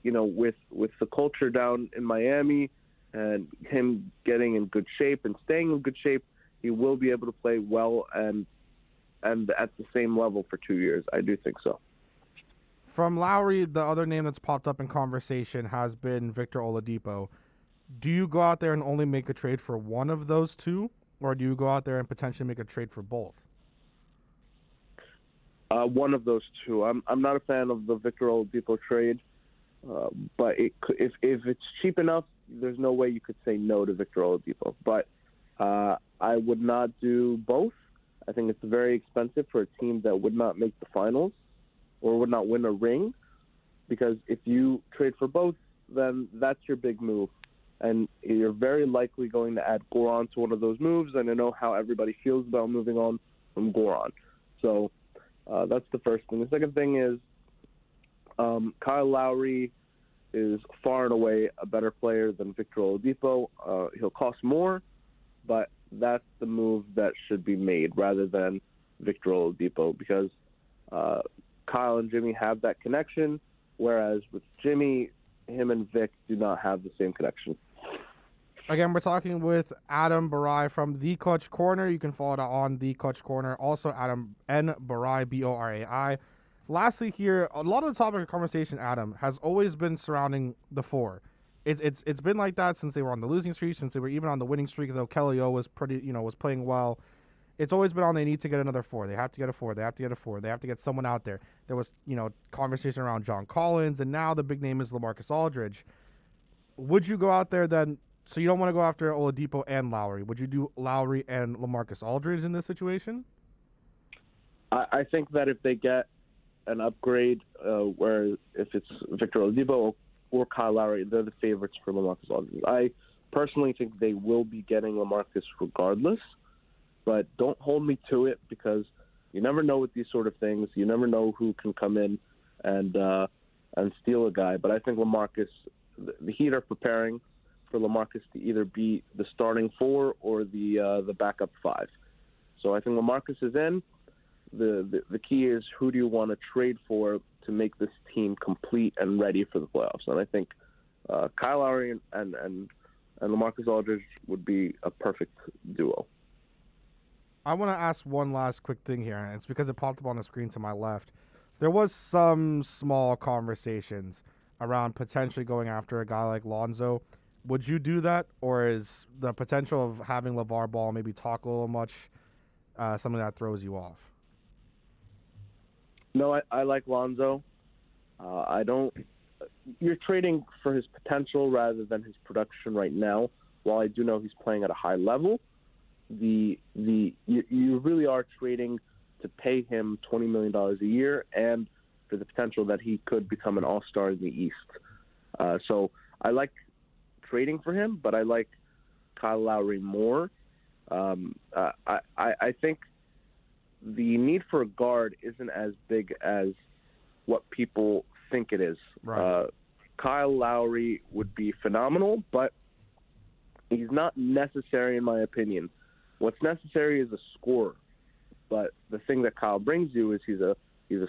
with the culture down in Miami and him getting in good shape and staying in good shape, he will be able to play well and and at the same level for 2 years. I do think so. From Lowry, the other name that's popped up in conversation has been Victor Oladipo. Do you go out there and only make a trade for one of those two, or do you go out there and potentially make a trade for both? One of those two. I'm not a fan of the Victor Oladipo trade, but if it's cheap enough, there's no way you could say no to Victor Oladipo. But I would not do both. I think it's very expensive for a team that would not make the finals or would not win a ring, because if you trade for both, then that's your big move. And you're very likely going to add Goran to one of those moves, and I know how everybody feels about moving on from Goran. So that's the first thing. The second thing is Kyle Lowry is far and away a better player than Victor Oladipo. He'll cost more, but that's the move that should be made rather than Victor Oladipo, because Kyle and Jimmy have that connection, whereas with Jimmy, him and Vic do not have the same connection. Again, we're talking with Adam Barai from The Clutch Corner. You can follow it on The Clutch Corner. Also, Adam N. Barai, Borai. Lastly here, a lot of the topic of conversation, Adam, has always been surrounding the four. It's been like that since they were on the losing streak, since they were even on the winning streak, though Kelly O was was playing well. It's always been on they need to get another four. They have to get a four. They have to get a four. They have to get someone out there. There was, conversation around John Collins, and now the big name is LaMarcus Aldridge. Would you go out there then? So you don't want to go after Oladipo and Lowry. Would you do Lowry and LaMarcus Aldridge in this situation? I think that if they get an upgrade, where if it's Victor Oladipo or Kyle Lowry, they're the favorites for LaMarcus Aldridge. I personally think they will be getting LaMarcus regardless, but don't hold me to it, because you never know with these sort of things. You never know who can come in and steal a guy. But I think LaMarcus, the Heat are preparing for LaMarcus to either be the starting four or the backup five. So I think LaMarcus is in. The key is, who do you want to trade for to make this team complete and ready for the playoffs? And I think Kyle Lowry and LaMarcus Aldridge would be a perfect duo. I want to ask one last quick thing here, and it's because it popped up on the screen to my left. There was some small conversations around potentially going after a guy like Lonzo. Would you do that, or is the potential of having LeVar Ball maybe talk a little much something that throws you off? No, I like Lonzo. I don't. You're trading for his potential rather than his production right now. While I do know he's playing at a high level, you really are trading to pay him $20 million a year, and for the potential that he could become an all-star in the East. So I like trading for him, but I like Kyle Lowry more. I think the need for a guard isn't as big as what people think it is. Right. Kyle Lowry would be phenomenal, but he's not necessary in my opinion. What's necessary is a scorer. But the thing that Kyle brings you is he's a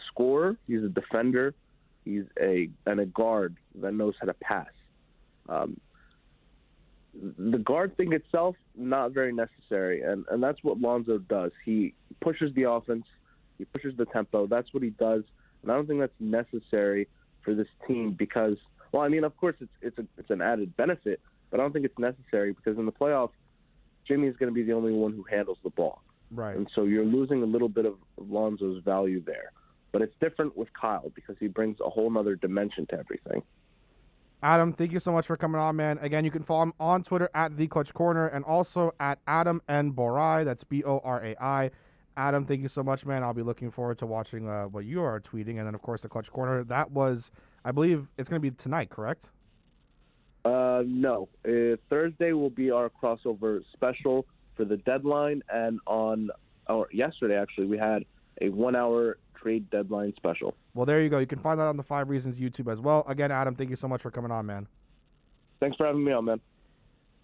scorer, he's a defender, he's a guard that knows how to pass. The guard thing itself, not very necessary, and that's what Lonzo does. He pushes the offense, he pushes the tempo. That's what he does, and I don't think that's necessary for this team because, well, I mean, of course it's an added benefit, but I don't think it's necessary because in the playoffs, Jimmy is going to be the only one who handles the ball. Right. And so you're losing a little bit of Lonzo's value there. But it's different with Kyle because he brings a whole other dimension to everything. Adam, thank you so much for coming on, man. Again, you can follow him on Twitter at The Clutch Corner and also at Adam N. Borai. That's Borai. Adam, thank you so much, man. I'll be looking forward to watching what you are tweeting. And then, of course, The Clutch Corner. That was, I believe, it's going to be tonight, correct? No. Thursday will be our crossover special for the deadline. And yesterday, actually, we had a 1-hour trade deadline special. Well, there you go. You can find that on the 5 Reasons YouTube as well. Again, Adam, thank you so much for coming on, man. Thanks for having me on, man.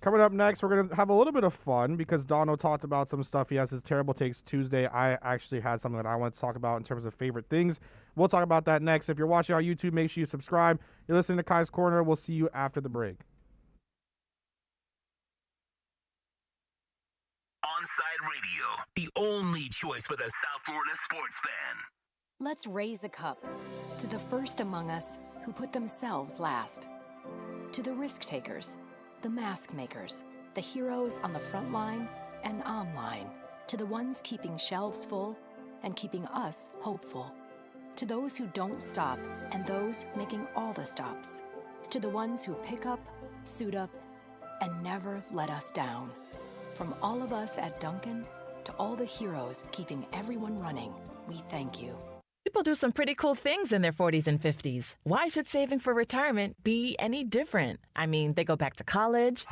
Coming up next, we're going to have a little bit of fun because Dono talked about some stuff. He has his Terrible Takes Tuesday. I actually had something that I wanted to talk about in terms of favorite things. We'll talk about that next. If you're watching on YouTube, make sure you subscribe. You're listening to Kai's Corner. We'll see you after the break. Onside Radio, the only choice for the South Florida sports fan. Let's raise a cup to the first among us who put themselves last. To the risk takers, the mask makers, the heroes on the front line and online. To the ones keeping shelves full and keeping us hopeful. To those who don't stop and those making all the stops. To the ones who pick up, suit up, and never let us down. From all of us at Duncan to all the heroes keeping everyone running, we thank you. People do some pretty cool things in their 40s and 50s. Why should saving for retirement be any different? I mean, they go back to college,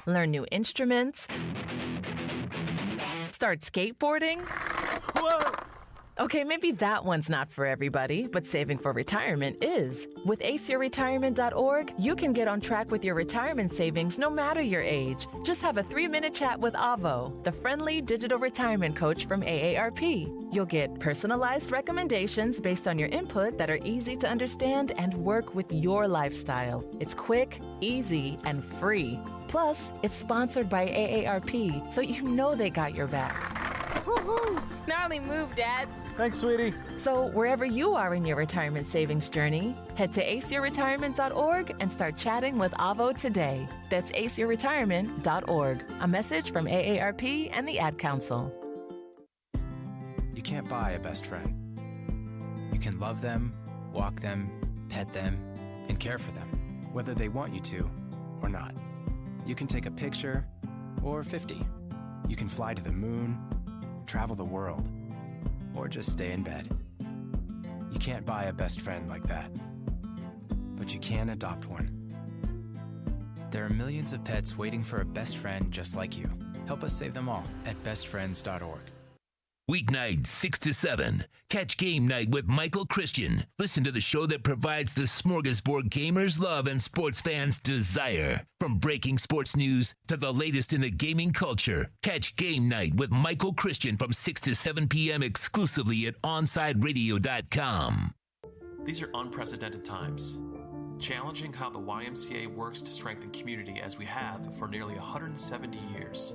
learn new instruments, start skateboarding. Whoa! Okay, maybe that one's not for everybody, but saving for retirement is. With aceyourretirement.org, you can get on track with your retirement savings no matter your age. Just have a 3-minute chat with Avo, the friendly digital retirement coach from AARP. You'll get personalized recommendations based on your input that are easy to understand and work with your lifestyle. It's quick, easy, and free. Plus, it's sponsored by AARP, so you know they got your back. Woohoo! Gnarly move, Dad. Thanks, sweetie. So wherever you are in your retirement savings journey, head to aceyourretirement.org and start chatting with Avo today. That's aceyourretirement.org. A message from AARP and the Ad Council. You can't buy a best friend. You can love them, walk them, pet them, and care for them, whether they want you to or not. You can take a picture or 50. You can fly to the moon, travel the world, or just stay in bed. You can't buy a best friend like that, but you can adopt one. There are millions of pets waiting for a best friend just like you. Help us save them all at bestfriends.org. Weeknight, 6 to 7. Catch Game Night with Michael Christian. Listen to the show that provides the smorgasbord gamers love and sports fans desire. From breaking sports news to the latest in the gaming culture. Catch Game Night with Michael Christian from 6 to 7 p.m. exclusively at OnSideRadio.com. These are unprecedented times. Challenging how the YMCA works to strengthen community as we have for nearly 170 years.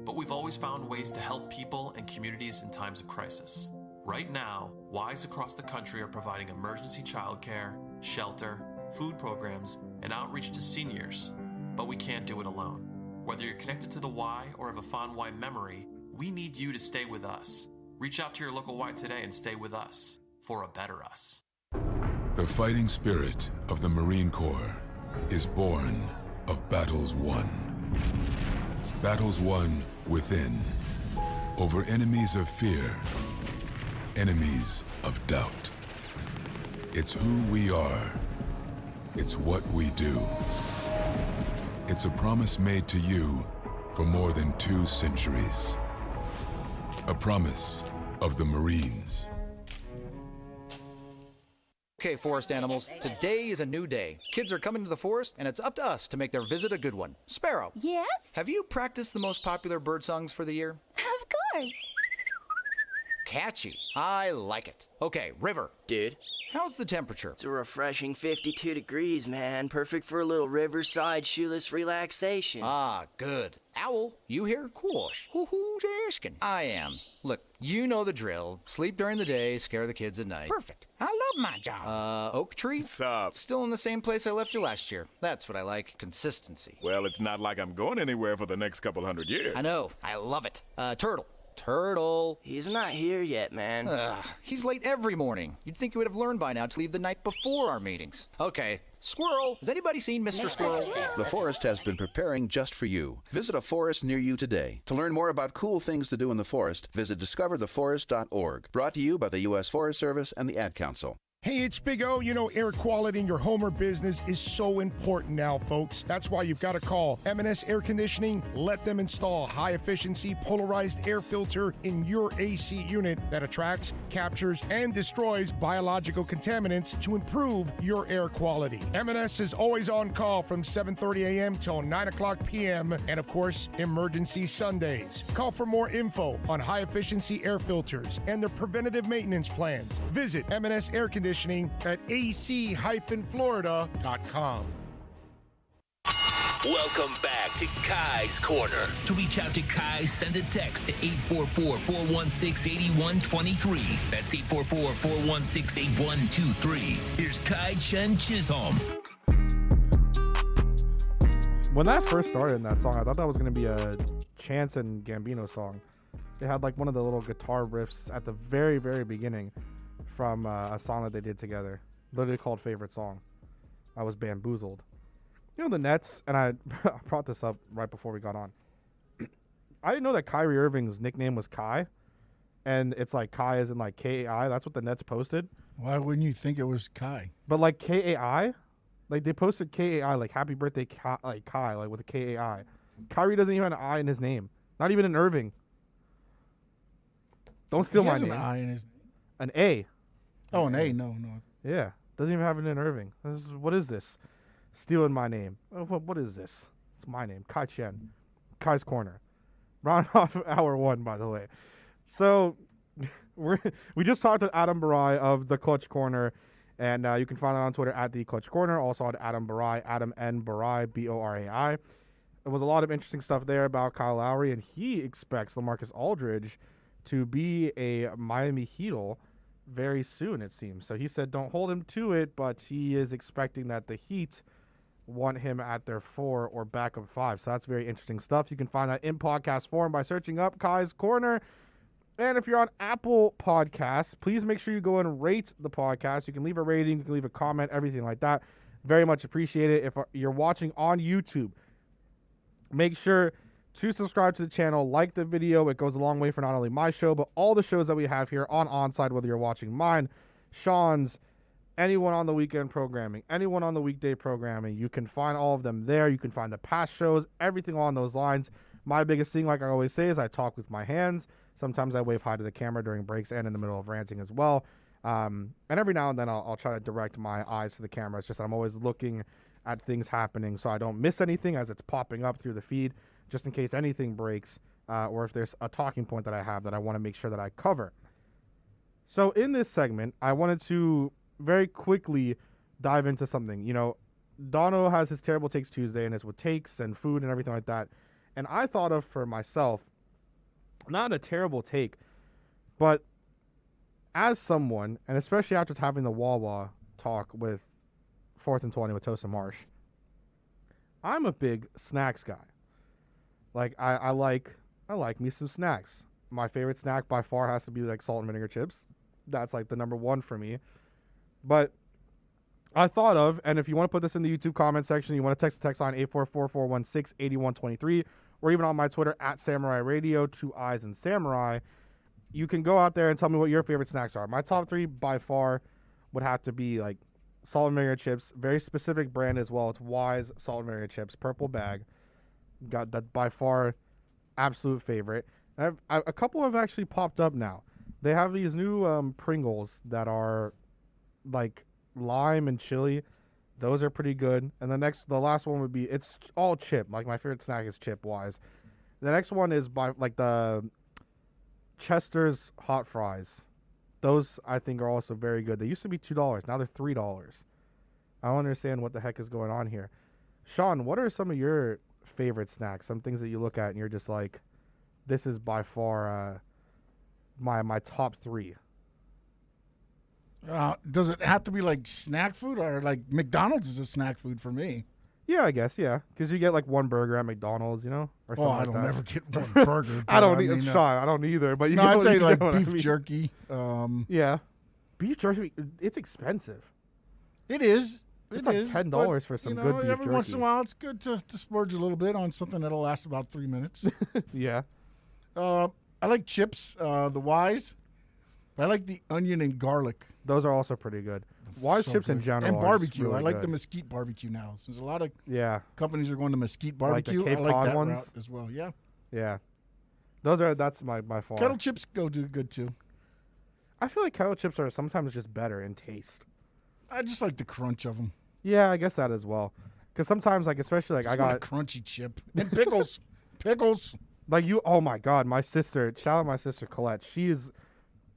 But we've always found ways to help people and communities in times of crisis. Right now, Ys across the country are providing emergency childcare, shelter, food programs, and outreach to seniors. But we can't do it alone. Whether you're connected to the Y or have a fond Y memory, we need you to stay with us. Reach out to your local Y today and stay with us for a better us. The fighting spirit of the Marine Corps is born of battles won. Battles won within, over enemies of fear, enemies of doubt. It's who we are. It's what we do. It's a promise made to you for more than 2 centuries. A promise of the Marines. Okay, forest animals, today is a new day. Kids are coming to the forest, and it's up to us to make their visit a good one. Sparrow. Yes? Have you practiced the most popular bird songs for the year? Of course. Catchy. I like it. Okay, River. Dude. How's the temperature? It's a refreshing 52 degrees, man. Perfect for a little riverside shoeless relaxation. Ah, good. Owl, you here? Course. Who's asking? I am. Look, you know the drill. Sleep during the day, scare the kids at night. Perfect. I love my job. Oak tree? What's up? Still in the same place I left you last year. That's what I like. Consistency. Well, it's not like I'm going anywhere for the next couple hundred years. I know. I love it. Turtle. Turtle. He's not here yet, man. He's late every morning. You'd think he would have learned by now to leave the night before our meetings. Okay. Squirrel. Has anybody seen Mr. Squirrel? The forest has been preparing just for you. Visit a forest near you today. To learn more about cool things to do in the forest, visit discovertheforest.org. Brought to you by the U.S. Forest Service and the Ad Council. Hey, it's Big O. You know, air quality in your home or business is so important now, folks. That's why you've got to call M&S Air Conditioning. Let them install high-efficiency polarized air filter in your AC unit that attracts, captures, and destroys biological contaminants to improve your air quality. M&S is always on call from 7:30 a.m. till 9 o'clock p.m. and, of course, emergency Sundays. Call for more info on high-efficiency air filters and their preventative maintenance plans. Visit M&S Air Conditioning at ac-florida.com. Welcome back to Kai's Corner. To reach out to Kai, send a text to 844-416-8123. That's 844-416-8123. Here's Kai Chen Chisholm. When that first started in that song, I thought that was going to be a Chance and Gambino song. They had like one of the little guitar riffs at the very, very beginning from a song that they did together, literally called Favorite Song. I was bamboozled. You know, the Nets, and I brought this up right before we got on. I didn't know that Kyrie Irving's nickname was Kai, and it's like Kai as in like K-A-I. That's what the Nets posted. Why wouldn't you think it was Kai? But like K-A-I? Like they posted K-A-I, like happy birthday Kai, like with a K-A-I. Kyrie doesn't even have an I in his name. Not even an Irving. Don't steal my name. An I in his An A. Oh, an A. No. Yeah. Doesn't even have it in Irving. What is this? Stealing my name. Oh, what is this? It's my name. Kai Chen. Kai's Corner. Round off hour one, by the way. So we just talked to Adam Barai of the Clutch Corner, and you can find that on Twitter at the Clutch Corner. Also at Adam Barai, Adam N. Barai, B-O-R-A-I. There was a lot of interesting stuff there about Kyle Lowry, and he expects LaMarcus Aldridge to be a Miami Heat very soon, it seems. So he said don't hold him to it, but he is expecting that the Heat want him at their 4 or backup 5. So that's very interesting stuff. You can find that in podcast form by searching up Kai's Corner. And if you're on Apple Podcasts, please make sure you go and rate the podcast. You can leave a rating, you can leave a comment, everything like that. Very much appreciate it. If you're watching on YouTube, make sure to subscribe to the channel, like the video. It goes a long way for not only my show, but all the shows that we have here on Onside, whether you're watching mine, Sean's, anyone on the weekend programming, anyone on the weekday programming. You can find all of them there. You can find the past shows, everything along those lines. My biggest thing, like I always say, is I talk with my hands. Sometimes I wave hi to the camera during breaks and in the middle of ranting as well. And every now and then I'll try to direct my eyes to the camera. It's just I'm always looking at things happening so I don't miss anything as it's popping up through the feed, just in case anything breaks or if there's a talking point that I have that I want to make sure that I cover. So in this segment, I wanted to very quickly dive into something. You know, Dono has his Terrible Takes Tuesday, and it's with takes and food and everything like that. And I thought of for myself, not a terrible take, but as someone, and especially after having the Wawa talk with 4th and 20 with Tosa Marsh, I'm a big snacks guy. Like I like me some snacks. My favorite snack by far has to be like salt and vinegar chips. That's like the number one for me. But I thought of, and if you want to put this in the YouTube comment section, you want to text the text line 844-416-8123, or even on my Twitter at Samurai Radio, 2 Eyes and Samurai, you can go out there and tell me what your favorite snacks are. My top 3 by far would have to be like salt and vinegar chips, very specific brand as well. It's Wise salt and vinegar chips, purple bag. Got that by far absolute favorite. A couple have actually popped up now. They have these new Pringles that are like lime and chili. Those are pretty good. And the last one would be, it's all chip. Like my favorite snack is chip Wise. The next one is by like the Chester's hot fries. Those I think are also very good. They used to be $2. Now they're $3. I don't understand what the heck is going on here. Sean, what are some of your favorite snacks? Some things that you look at and you're just like, this is by far my top 3. Does it have to be like snack food, or like McDonald's is a snack food for me? Yeah, I guess, yeah. Because you get like one burger at McDonald's, you know? Or something I don't like that. never get one burger. I don't Sean, I don't either. But you no, I'd say like beef jerky. Yeah. Beef jerky, it's expensive. It is. It's like $10 for some good beef every jerky. once in a while, it's good to splurge a little bit on something that'll last about 3 minutes. Yeah. I like chips, the Wise. I like the onion and garlic. Those are also pretty good. Wise chips in general. And barbecue. Really I like good. the mesquite barbecue now. Since a lot of companies are going to mesquite barbecue. Like the Cape I like Cod that ones route as well. Yeah. Yeah. That's my by far. Kettle chips do good too. I feel like kettle chips are sometimes just better in taste. I just like the crunch of them. Yeah, I guess that as well. Because sometimes, like, especially like just I got a crunchy chip and pickles. Pickles. Like oh my God, my sister, shout out my sister Colette.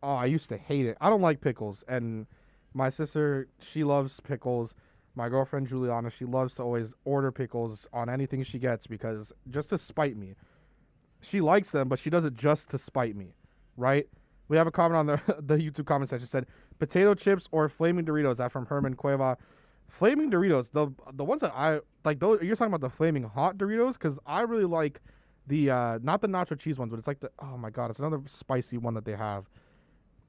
I used to hate it. I don't like pickles. And my sister, she loves pickles. My girlfriend Juliana, she loves to always order pickles on anything she gets because just to spite me. She likes them, but she does it just to spite me, right? We have a comment on the YouTube comment section said, potato chips or flaming Doritos. That from Herman Cueva. Flaming Doritos, the ones that I like, those you're talking about the flaming hot Doritos, because I really like the not the nacho cheese ones, but it's like the, oh my god, it's another spicy one that they have.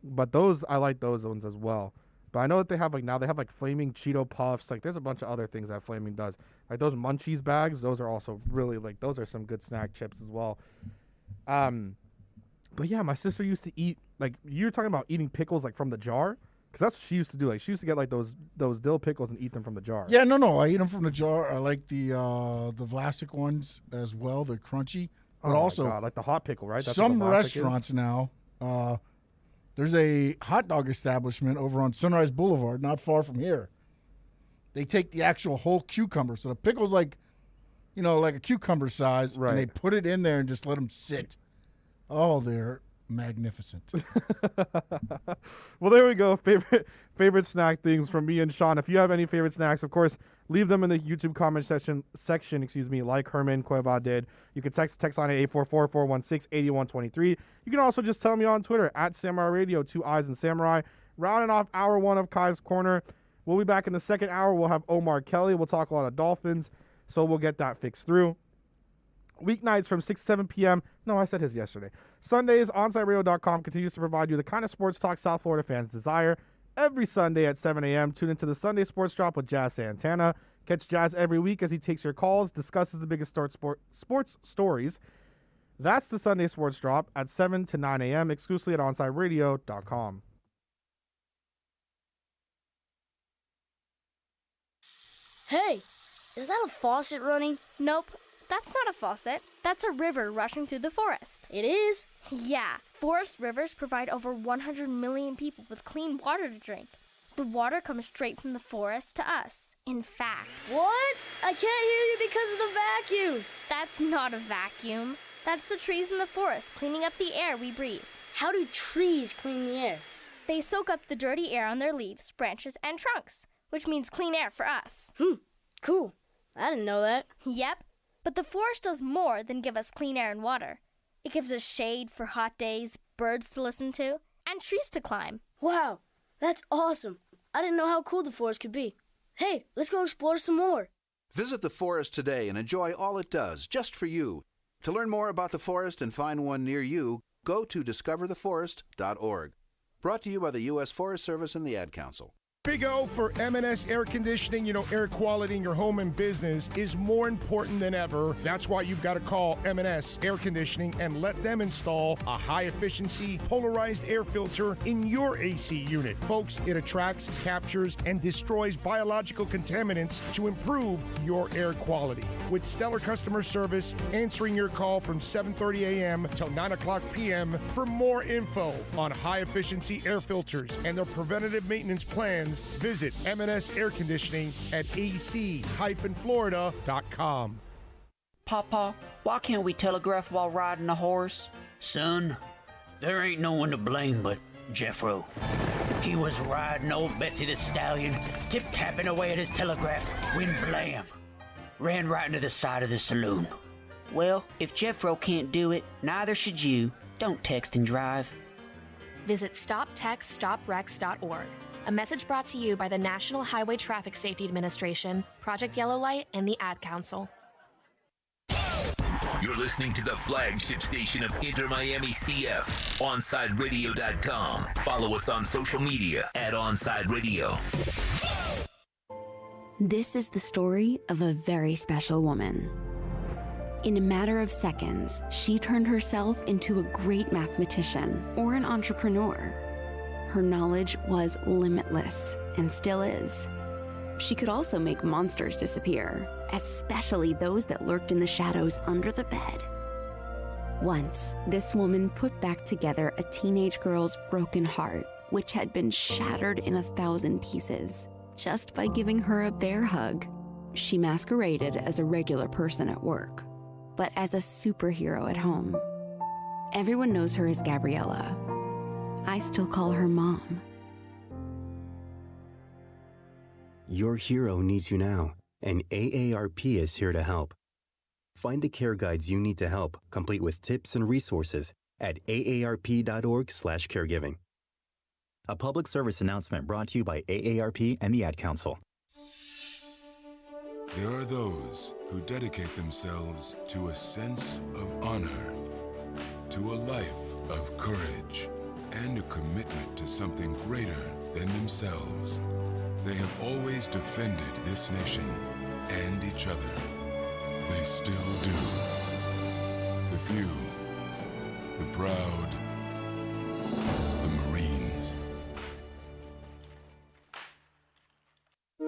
But those, I like those ones as well. But I know that they have now they have flaming Cheeto Puffs. Like there's a bunch of other things that Flaming does. Like those Munchies bags, those are also really those are some good snack chips as well. But yeah, my sister used to eat, you're talking about eating pickles from the jar, because that's what she used to do. She used to get those dill pickles and eat them from the jar. Yeah, no, I eat them from the jar. I like the Vlasic ones as well. They're crunchy, but also my God, like the hot pickle, right? That's some what the Vlasic restaurants is. now. There's a hot dog establishment over on Sunrise Boulevard, not far from here. They take the actual whole cucumber, so the pickle's like a cucumber size, right, and they put it in there and just let them sit. Oh, they're magnificent. Well, there we go. Favorite snack things from me and Sean. If you have any favorite snacks, of course, leave them in the YouTube comment section, like Herman Cueva did. You can text line at 844-416-8123. You can also just tell me on Twitter at Samurai Radio, 2 Eyes and Samurai. Rounding off hour 1 of Kai's Corner. We'll be back in the second hour. We'll have Omar Kelly. We'll talk a lot of Dolphins, so we'll get that fixed through. Weeknights from 6 to 7 p.m. No, I said his yesterday. Sundays, OnSiteRadio.com continues to provide you the kind of sports talk South Florida fans desire. Every Sunday at 7 a.m., tune into the Sunday Sports Drop with Jazz Santana. Catch Jazz every week as he takes your calls, discusses the biggest sports stories. That's the Sunday Sports Drop at 7 to 9 a.m., exclusively at OnSiteRadio.com. Hey, is that a faucet running? Nope. That's not a faucet. That's a river rushing through the forest. It is? Yeah. Forest rivers provide over 100 million people with clean water to drink. The water comes straight from the forest to us. In fact... What? I can't hear you because of the vacuum. That's not a vacuum. That's the trees in the forest cleaning up the air we breathe. How do trees clean the air? They soak up the dirty air on their leaves, branches, and trunks, which means clean air for us. Cool. I didn't know that. Yep. But the forest does more than give us clean air and water. It gives us shade for hot days, birds to listen to, and trees to climb. Wow, that's awesome. I didn't know how cool the forest could be. Hey, let's go explore some more. Visit the forest today and enjoy all it does, just for you. To learn more about the forest and find one near you, go to discovertheforest.org. Brought to you by the U.S. Forest Service and the Ad Council. Big O for M&S Air Conditioning. Air quality in your home and business is more important than ever. That's why you've got to call M&S Air Conditioning and let them install a high-efficiency polarized air filter in your AC unit. Folks, it attracts, captures, and destroys biological contaminants to improve your air quality. With stellar customer service, answering your call from 7:30 a.m. till 9 o'clock p.m. For more info on high-efficiency air filters and their preventative maintenance plans, visit M&S Air Conditioning at ac-florida.com. Papa, why can't we telegraph while riding a horse? Son, there ain't no one to blame but Jeffro. He was riding old Betsy the Stallion, tip-tapping away at his telegraph, when blam! Ran right into the side of the saloon. Well, if Jeffro can't do it, neither should you. Don't text and drive. Visit StopTextStopWrecks.org. A message brought to you by the National Highway Traffic Safety Administration, Project Yellow Light, and the Ad Council. You're listening to the flagship station of Inter Miami CF, OnSideRadio.com. Follow us on social media at OnSide Radio. This is the story of a very special woman. In a matter of seconds, she turned herself into a great mathematician or an entrepreneur. Her knowledge was limitless and still is. She could also make monsters disappear, especially those that lurked in the shadows under the bed. Once, this woman put back together a teenage girl's broken heart, which had been shattered in 1,000 pieces, just by giving her a bear hug. She masqueraded as a regular person at work, but as a superhero at home. Everyone knows her as Gabriella. I still call her Mom. Your hero needs you now, and AARP is here to help. Find the care guides you need to help, complete with tips and resources at aarp.org/caregiving. A public service announcement brought to you by AARP and the Ad Council. There are those who dedicate themselves to a sense of honor, to a life of courage, and a commitment to something greater than themselves. They have always defended this nation and each other. They still do. The few, the proud, the Marines.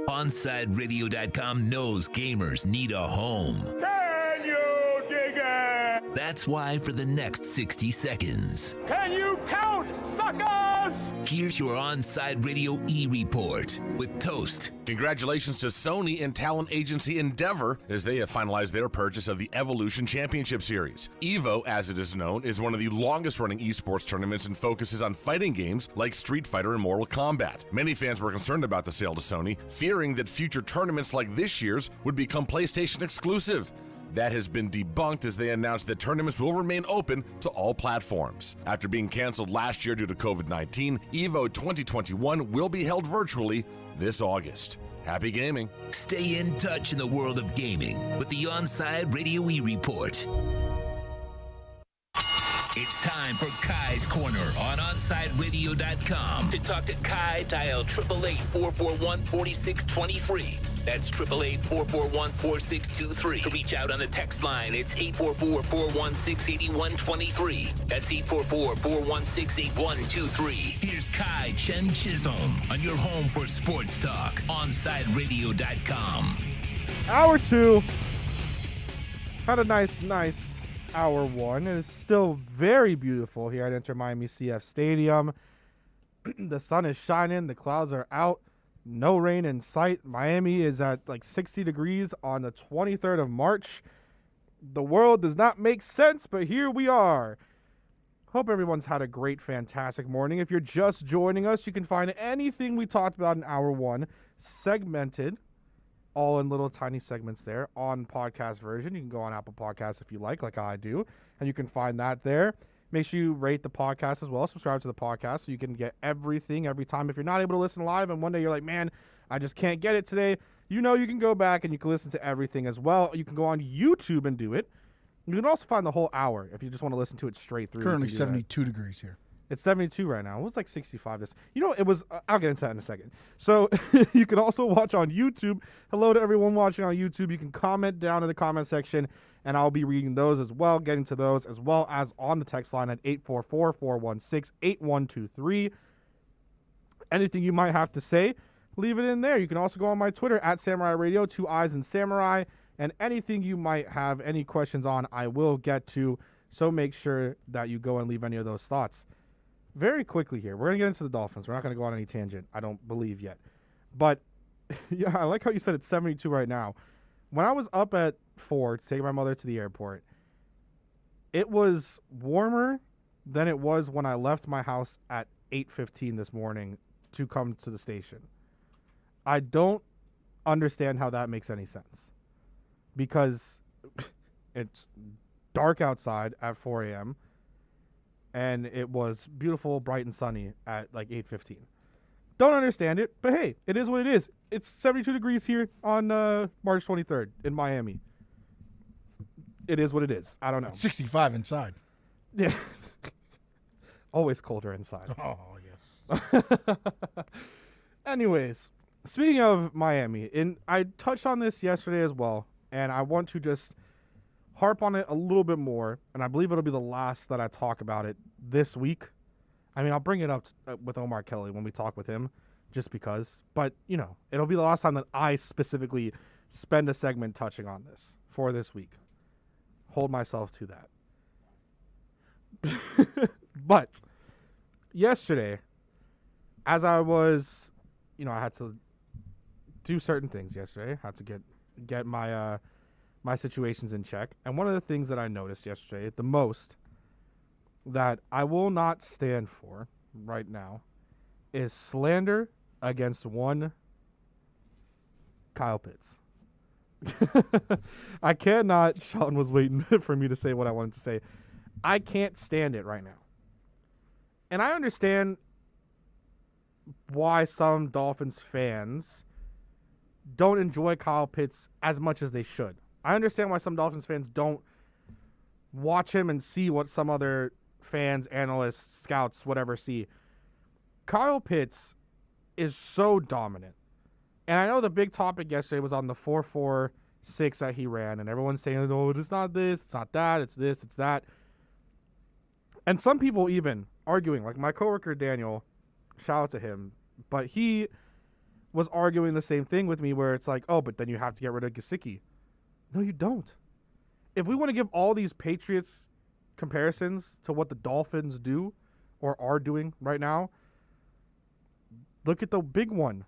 OnSideRadio.com knows gamers need a home. Can you dig it? That's why for the next 60 seconds, Can you count, suckers? here's your OnSide Radio E-Report with Toast. Congratulations to Sony and talent agency Endeavor as they have finalized their purchase of the Evolution Championship Series. EVO, as it is known, is one of the longest-running esports tournaments and focuses on fighting games like Street Fighter and Mortal Kombat. Many fans were concerned about the sale to Sony, fearing that future tournaments like this year's would become PlayStation exclusive. That has been debunked as they announced that tournaments will remain open to all platforms. After being canceled last year due to COVID-19, EVO 2021 will be held virtually this August. Happy gaming. Stay in touch in the world of gaming with the OnSide Radio E-Report. It's time for Kai's Corner on OnSideRadio.com. To talk to Kai, dial 888-441-4623. That's 888-441-4623. To reach out on the text line, it's 844-416-8123. That's 844-416-8123. Here's Kai Chen Chisholm on your home for sports talk, OnSideRadio.com. Hour 2. Had a nice hour 1. It is still very beautiful here at Inter Miami CF Stadium. The sun is shining. The clouds are out. No rain in sight. Miami is at like 60 degrees on the 23rd of March. The world does not make sense, but here we are. Hope everyone's had a great, fantastic morning. If you're just joining us, you can find anything we talked about in hour 1 segmented, all in little tiny segments there on podcast version. You can go on Apple Podcasts if you like I do, and you can find that there. Make sure you rate the podcast as well. Subscribe to the podcast so you can get everything every time. If you're not able to listen live and one day you're like, man, I just can't get it today, you can go back and you can listen to everything as well. You can go on YouTube and do it. You can also find the whole hour if you just want to listen to it straight through. Currently 72 degrees here. It's 72 right now. It was like 65 this. It was, I'll get into that in a second. So you can also watch on YouTube. Hello to everyone watching on YouTube. You can comment down in the comment section, and I'll be reading those as well, getting to those, as well as on the text line at 844-416-8123. Anything you might have to say, leave it in there. You can also go on my Twitter at Samurai Radio, 2 Eyes and Samurai, and anything you might have any questions on, I will get to. So make sure that you go and leave any of those thoughts. Very quickly here, we're going to get into the Dolphins. We're not going to go on any tangent, I don't believe yet. But, yeah, I like how you said it's 72 right now. When I was up at 4 to take my mother to the airport, it was warmer than it was when I left my house at 8:15 this morning to come to the station. I don't understand how that makes any sense. Because it's dark outside at 4 a.m., and it was beautiful, bright, and sunny at like 8:15. Don't understand it, but hey, it is what it is. It's 72 degrees here on March 23rd in Miami. It is what it is. I don't know. 65 inside. Yeah. Always colder inside. Oh, yes. Anyways, speaking of Miami, I touched on this yesterday as well, and I want to just harp on it a little bit more, and I believe it'll be the last that I talk about it this week. I mean, I'll bring it up with Omar Kelly when we talk with him, just because. But, it'll be the last time that I specifically spend a segment touching on this for this week. Hold myself to that. But yesterday, as I was, I had to do certain things yesterday. I had to get my my situations in check. And one of the things that I noticed yesterday the most that I will not stand for right now is slander against one Kyle Pitts. I cannot. Sean was waiting for me to say what I wanted to say. I can't stand it right now. And I understand why some Dolphins fans don't enjoy Kyle Pitts as much as they should. I understand why some Dolphins fans don't watch him and see what some other fans, analysts, scouts, whatever see. Kyle Pitts is so dominant. And I know the big topic yesterday was on the 4.46 that he ran, and everyone's saying, oh, it's not this, it's not that, it's this, it's that. And some people even arguing, like my coworker Daniel, shout out to him, but he was arguing the same thing with me where it's like, oh, but then you have to get rid of Gesicki. No, you don't. If we want to give all these Patriots comparisons to what the Dolphins do or are doing right now, look at the big one.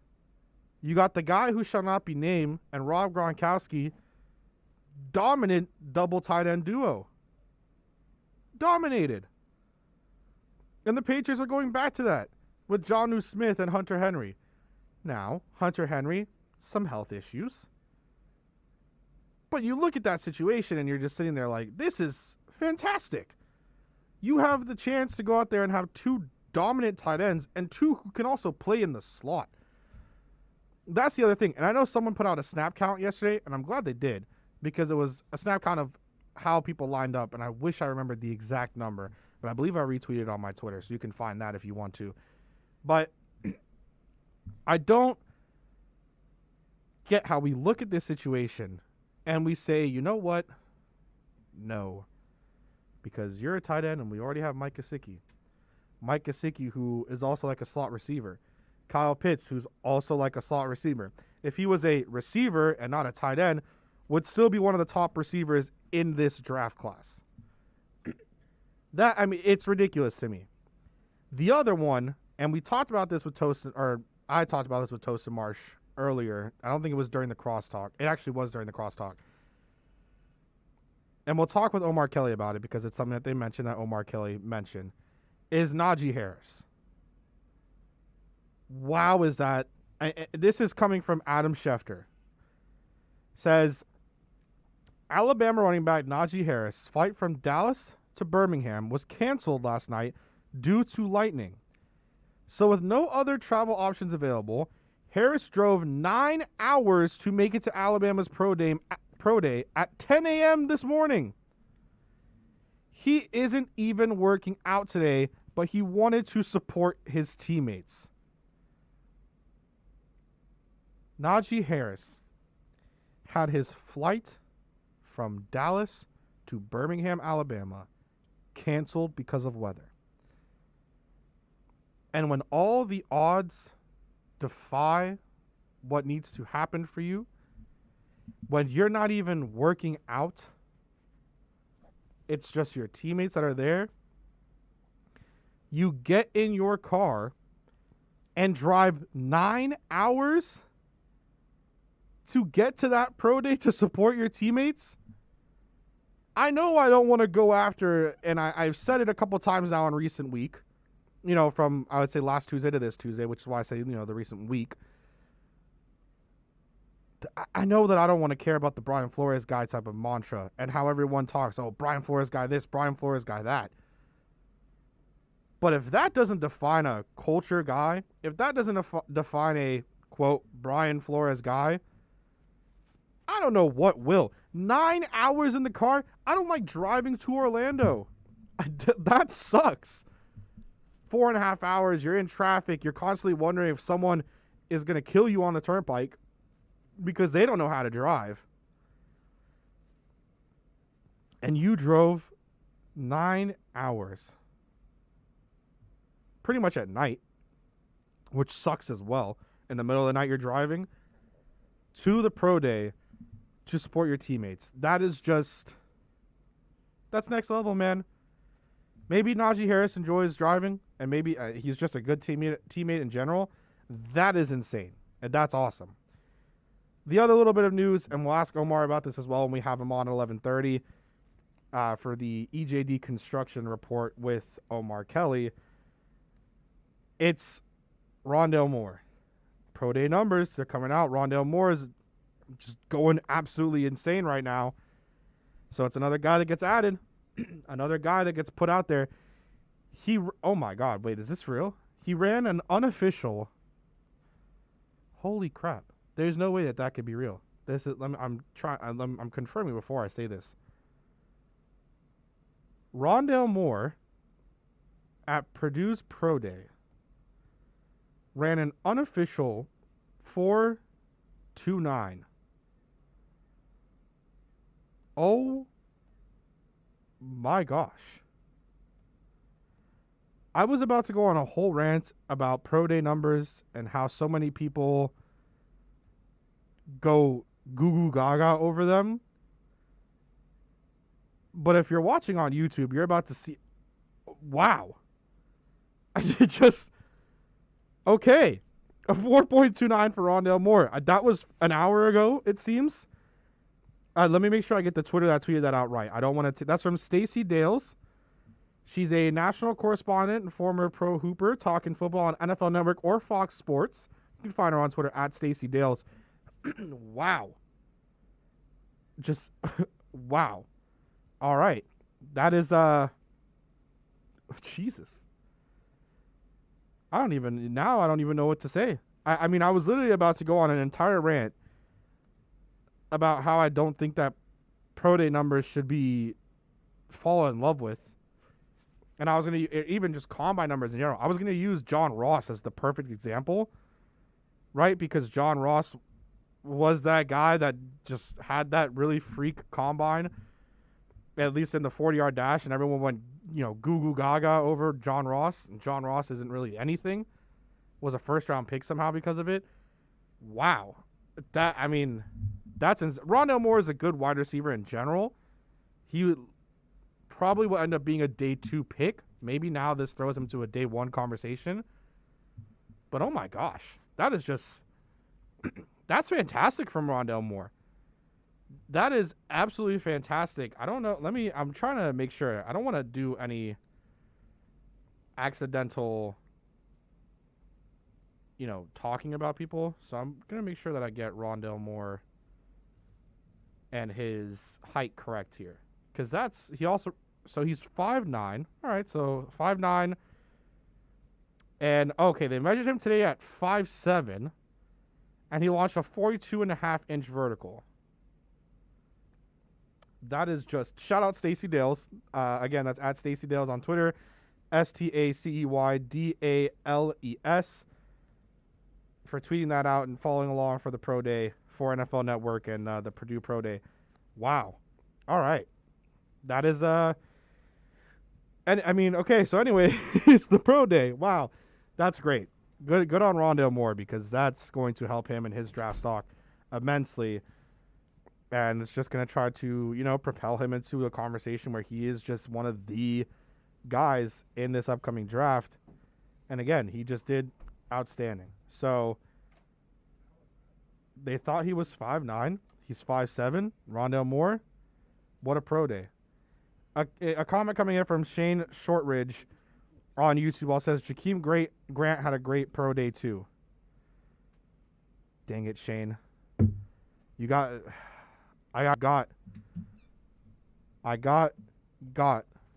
You got the guy who shall not be named and Rob Gronkowski, dominant double tight end duo. Dominated. And the Patriots are going back to that with Jonnu Smith and Hunter Henry. Now, Hunter Henry, some health issues. But you look at that situation and you're just sitting there like, this is fantastic. You have the chance to go out there and have two dominant tight ends and two who can also play in the slot. That's the other thing. And I know someone put out a snap count yesterday, and I'm glad they did, because it was a snap count of how people lined up, and I wish I remembered the exact number, but I believe I retweeted on my Twitter, so you can find that if you want to. But I don't get how we look at this situation and we say, you know what? No. Because you're a tight end and we already have Mike Gesicki. Mike Gesicki, who is also like a slot receiver. Kyle Pitts, who's also like a slot receiver. If he was a receiver and not a tight end, would still be one of the top receivers in this draft class. It's ridiculous to me. The other one, and we talked about this with Toast, or I talked about this with Toast and Marsh earlier. I don't think it was during the crosstalk. It actually was during the crosstalk. And we'll talk with Omar Kelly about it because it's something that they mentioned that Omar Kelly mentioned, is Najee Harris. Wow, is that... this is coming from Adam Schefter. Says, Alabama running back Najee Harris' flight from Dallas to Birmingham was canceled last night due to lightning. So with no other travel options available, Harris drove 9 hours to make it to Alabama's pro day at 10 a.m. this morning. He isn't even working out today, but he wanted to support his teammates. Najee Harris had his flight from Dallas to Birmingham, Alabama, canceled because of weather. And when all the odds defy what needs to happen for you, when you're not even working out, it's just your teammates that are there, you get in your car and drive 9 hours to get to that pro day to support your teammates. I know I don't want to go after, and I've said it a couple times now in recent week, from, I would say, last Tuesday to this Tuesday, which is why I say, the recent week. I know that I don't want to care about the Brian Flores guy type of mantra and how everyone talks, oh, Brian Flores guy this, Brian Flores guy that. But if that doesn't define a culture guy, if that doesn't define a, quote, Brian Flores guy, I don't know what will. 9 hours in the car? I don't like driving to Orlando. That sucks. 4.5 hours, you're in traffic, you're constantly wondering if someone is going to kill you on the turnpike because they don't know how to drive. And you drove 9 hours. Pretty much at night, which sucks as well. In the middle of the night you're driving to the pro day to support your teammates. That's next level, man. Maybe Najee Harris enjoys driving, and maybe he's just a good teammate in general. That is insane, and that's awesome. The other little bit of news, and we'll ask Omar about this as well when we have him on at 11:30 for the EJD construction report with Omar Kelly. It's Rondale Moore. Pro day numbers, they're coming out. Rondale Moore is just going absolutely insane right now. So it's another guy that gets added, another guy that gets put out there. Oh my God, wait, is this real? He ran an unofficial. Holy crap! There's no way that could be real. This is. I'm confirming before I say this. Rondale Moore at Purdue's Pro Day ran an unofficial 4.29. Oh my gosh. I was about to go on a whole rant about Pro Day numbers and how so many people go goo goo gaga over them. But if you're watching on YouTube, you're about to see, wow. Okay. A 4.29 for Rondale Moore. That was an hour ago, it seems. Let me make sure I get the Twitter that tweeted that out right. I don't want to. That's from Stacey Dales. She's a national correspondent and former pro hooper talking football on NFL Network or Fox Sports. You can find her on Twitter at Stacey Dales. Wow. Just, wow. All right. That is, Jesus. I don't even know what to say. I mean, I was literally about to go on an entire rant about how I don't think that Pro Day numbers should be fall in love with. And I was going to, even just combine numbers in general, I was going to use John Ross as the perfect example, right? Because John Ross was that guy that just had that really freak combine, at least in the 40-yard dash, and everyone went, goo goo gaga over John Ross. And John Ross isn't really anything. Was a first-round pick somehow because of it. Wow. That's Rondale Moore is a good wide receiver in general. He probably will end up being a day 2 pick. Maybe now this throws him to a day 1 conversation. But oh my gosh, that is just that's fantastic from Rondale Moore. That is absolutely fantastic. I don't know. I'm trying to make sure. I don't want to do any accidental, talking about people. So I'm going to make sure that I get Rondale Moore and his height correct here. Because he's 5'9". All right, so 5'9". And, okay, they measured him today at 5'7". And he launched a 42.5-inch vertical. That is just, shout out Stacey Dales. Again, that's at Stacey Dales on Twitter. STACEYDALES for tweeting that out and following along for the Pro Day for NFL Network and the Purdue Pro Day. Wow. All right. That is, and I mean, okay, so anyway, it's the Pro Day. Wow. That's great. Good on Rondale Moore, because that's going to help him in his draft stock immensely. And it's just going to try to, propel him into a conversation where he is just one of the guys in this upcoming draft. And again, he just did outstanding. So they thought he was 5'9". He's 5'7". Rondale Moore, what a Pro Day. A comment coming in from Shane Shortridge on YouTube all says, Jakeem Grant had a great Pro Day too. Dang it, Shane. I got,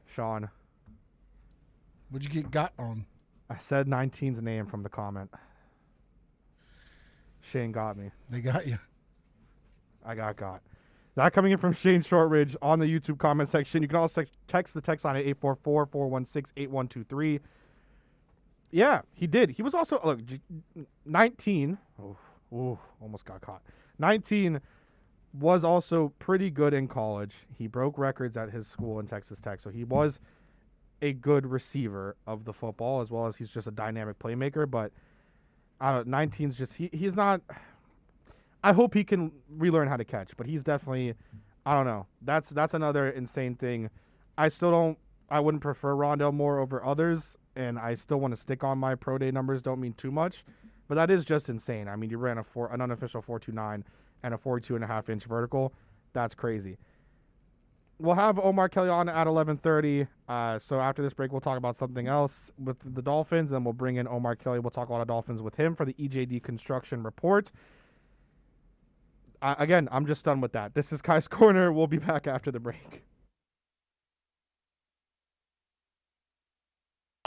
Sean. What'd you get got on? I said 19's name from the comment. Shane got me. They got you. I got. That coming in from Shane Shortridge on the YouTube comment section. You can also text the text line at 844-416-8123. Yeah, he did. He was also, 19. Almost got caught. 19 was also pretty good in college. He broke records at his school in Texas Tech. So he was a good receiver of the football, as well as he's just a dynamic playmaker. But 19's just, he's not, I hope he can relearn how to catch, but he's definitely, I don't know. That's another insane thing. I wouldn't prefer Rondale Moore over others, and I still want to stick on my Pro Day numbers. Don't mean too much, but that is just insane. I mean, you ran an unofficial 4.29 and a 42.5-inch vertical. That's crazy. We'll have Omar Kelly on at 11:30. So after this break, we'll talk about something else with the Dolphins, and we'll bring in Omar Kelly. We'll talk a lot of Dolphins with him for the EJD Construction Report. Again, I'm just done with that. This is Kai's Corner. We'll be back after the break.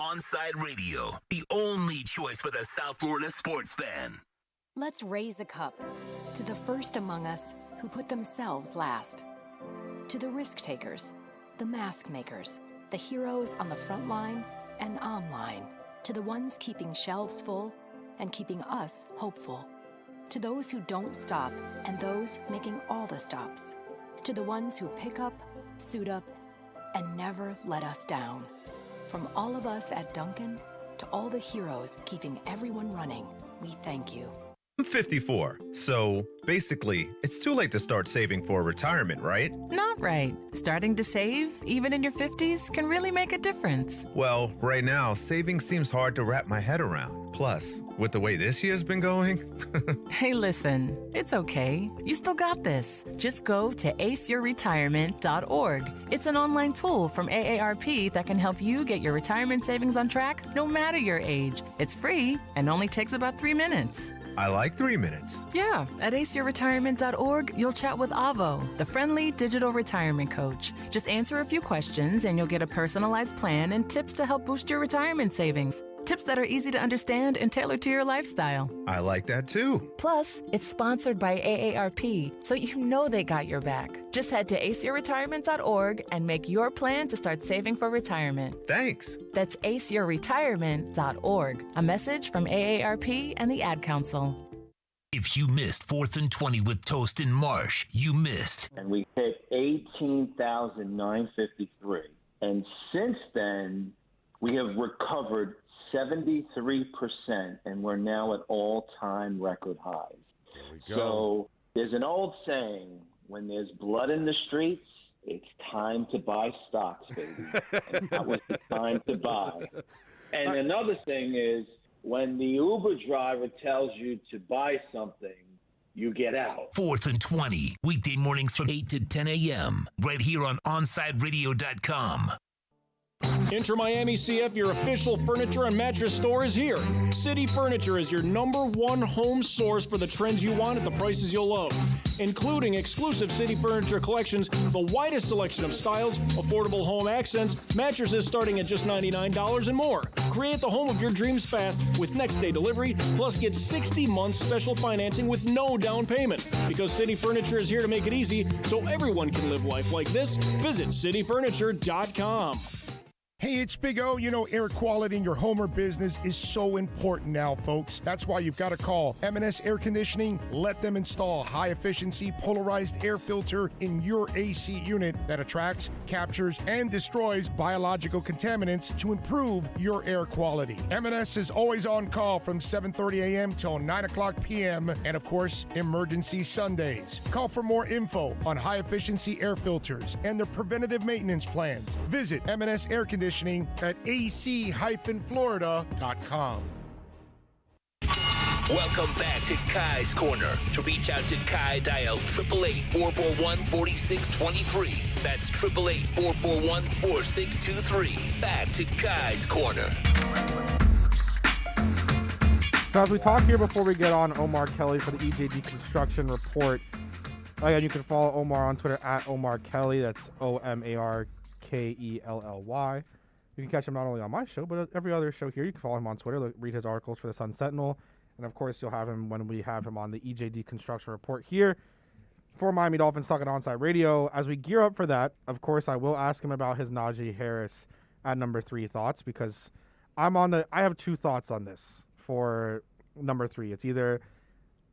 Onside Radio, the only choice for the South Florida sports fan. Let's raise a cup to the first among us who put themselves last. To the risk takers, the mask makers, the heroes on the front line and online. To the ones keeping shelves full and keeping us hopeful. To those who don't stop and those making all the stops. To the ones who pick up, suit up, and never let us down. From all of us at Dunkin' to all the heroes keeping everyone running, we thank you. I'm 54, so basically, it's too late to start saving for retirement, right? Not right. Starting to save, even in your 50s, can really make a difference. Well, right now, saving seems hard to wrap my head around. Plus, with the way this year's been going... Hey, listen, it's okay. You still got this. Just go to aceyourretirement.org. It's an online tool from AARP that can help you get your retirement savings on track no matter your age. It's free and only takes about 3 minutes. I like 3 minutes. Yeah, at aceyourretirement.org, you'll chat with Avo, the friendly digital retirement coach. Just answer a few questions and you'll get a personalized plan and tips to help boost your retirement savings. Tips that are easy to understand and tailored to your lifestyle. I like that too. Plus, it's sponsored by AARP, so you know they got your back. Just head to aceyourretirement.org and make your plan to start saving for retirement. Thanks. That's aceyourretirement.org. A message from AARP and the Ad Council. If you missed 4th and 20 with Toast and Marsh, you missed. And we hit 18,953. And since then, we have recovered 73%, and we're now at all-time record highs. There we go. So there's an old saying, when there's blood in the streets, it's time to buy stocks, baby. And that was the time to buy. And another thing is, when the Uber driver tells you to buy something, you get out. 4th and 20, weekday mornings from 8 to 10 a.m., right here on OnSideRadio.com. Inter Miami CF, your official furniture and mattress store, is here. City Furniture is your #1 home source for the trends you want at the prices you'll love, including exclusive City Furniture collections, the widest selection of styles, affordable home accents, mattresses starting at just $99 and more. Create the home of your dreams fast with next-day delivery, plus get 60 months special financing with no down payment. Because City Furniture is here to make it easy so everyone can live life like this, visit cityfurniture.com. Hey, it's Big O. You know, air quality in your home or business is so important now, folks. That's why you've got to call M&S Air Conditioning. Let them install a high-efficiency polarized air filter in your AC unit that attracts, captures, and destroys biological contaminants to improve your air quality. M&S is always on call from 7:30 a.m. till 9 o'clock p.m. and, of course, emergency Sundays. Call for more info on high-efficiency air filters and their preventative maintenance plans. Visit M&S Air Conditioning at ac-florida.com. Welcome back to Kai's Corner. To reach out to Kai, dial 888-441-4623. That's 888-441-4623. Back to Kai's Corner. So as we talk here before we get on Omar Kelly for the EJD Construction Report, again, you can follow Omar on Twitter at Omar Kelly. That's OMARKELLY. You can catch him not only on my show, but every other show here. You can follow him on Twitter, read his articles for the Sun Sentinel. And, of course, you'll have him when we have him on the EJD Construction Report here for Miami Dolphins Talking Onside Radio. As we gear up for that, of course, I will ask him about his Najee Harris at number 3 thoughts, because I have 2 thoughts on this for number 3. It's either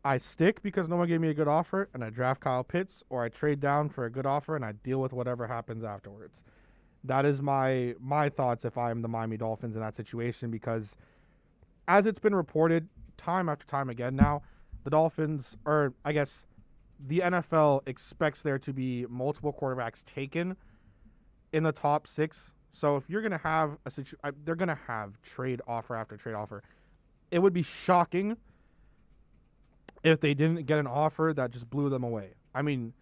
I stick because no one gave me a good offer and I draft Kyle Pitts, or I trade down for a good offer and I deal with whatever happens afterwards. That is my thoughts if I'm the Miami Dolphins in that situation, because as it's been reported time after time again now, the Dolphins, or I guess the NFL expects there to be multiple quarterbacks taken in the top 6. So if you're going to have they're going to have trade offer after trade offer. It would be shocking if they didn't get an offer that just blew them away. I mean,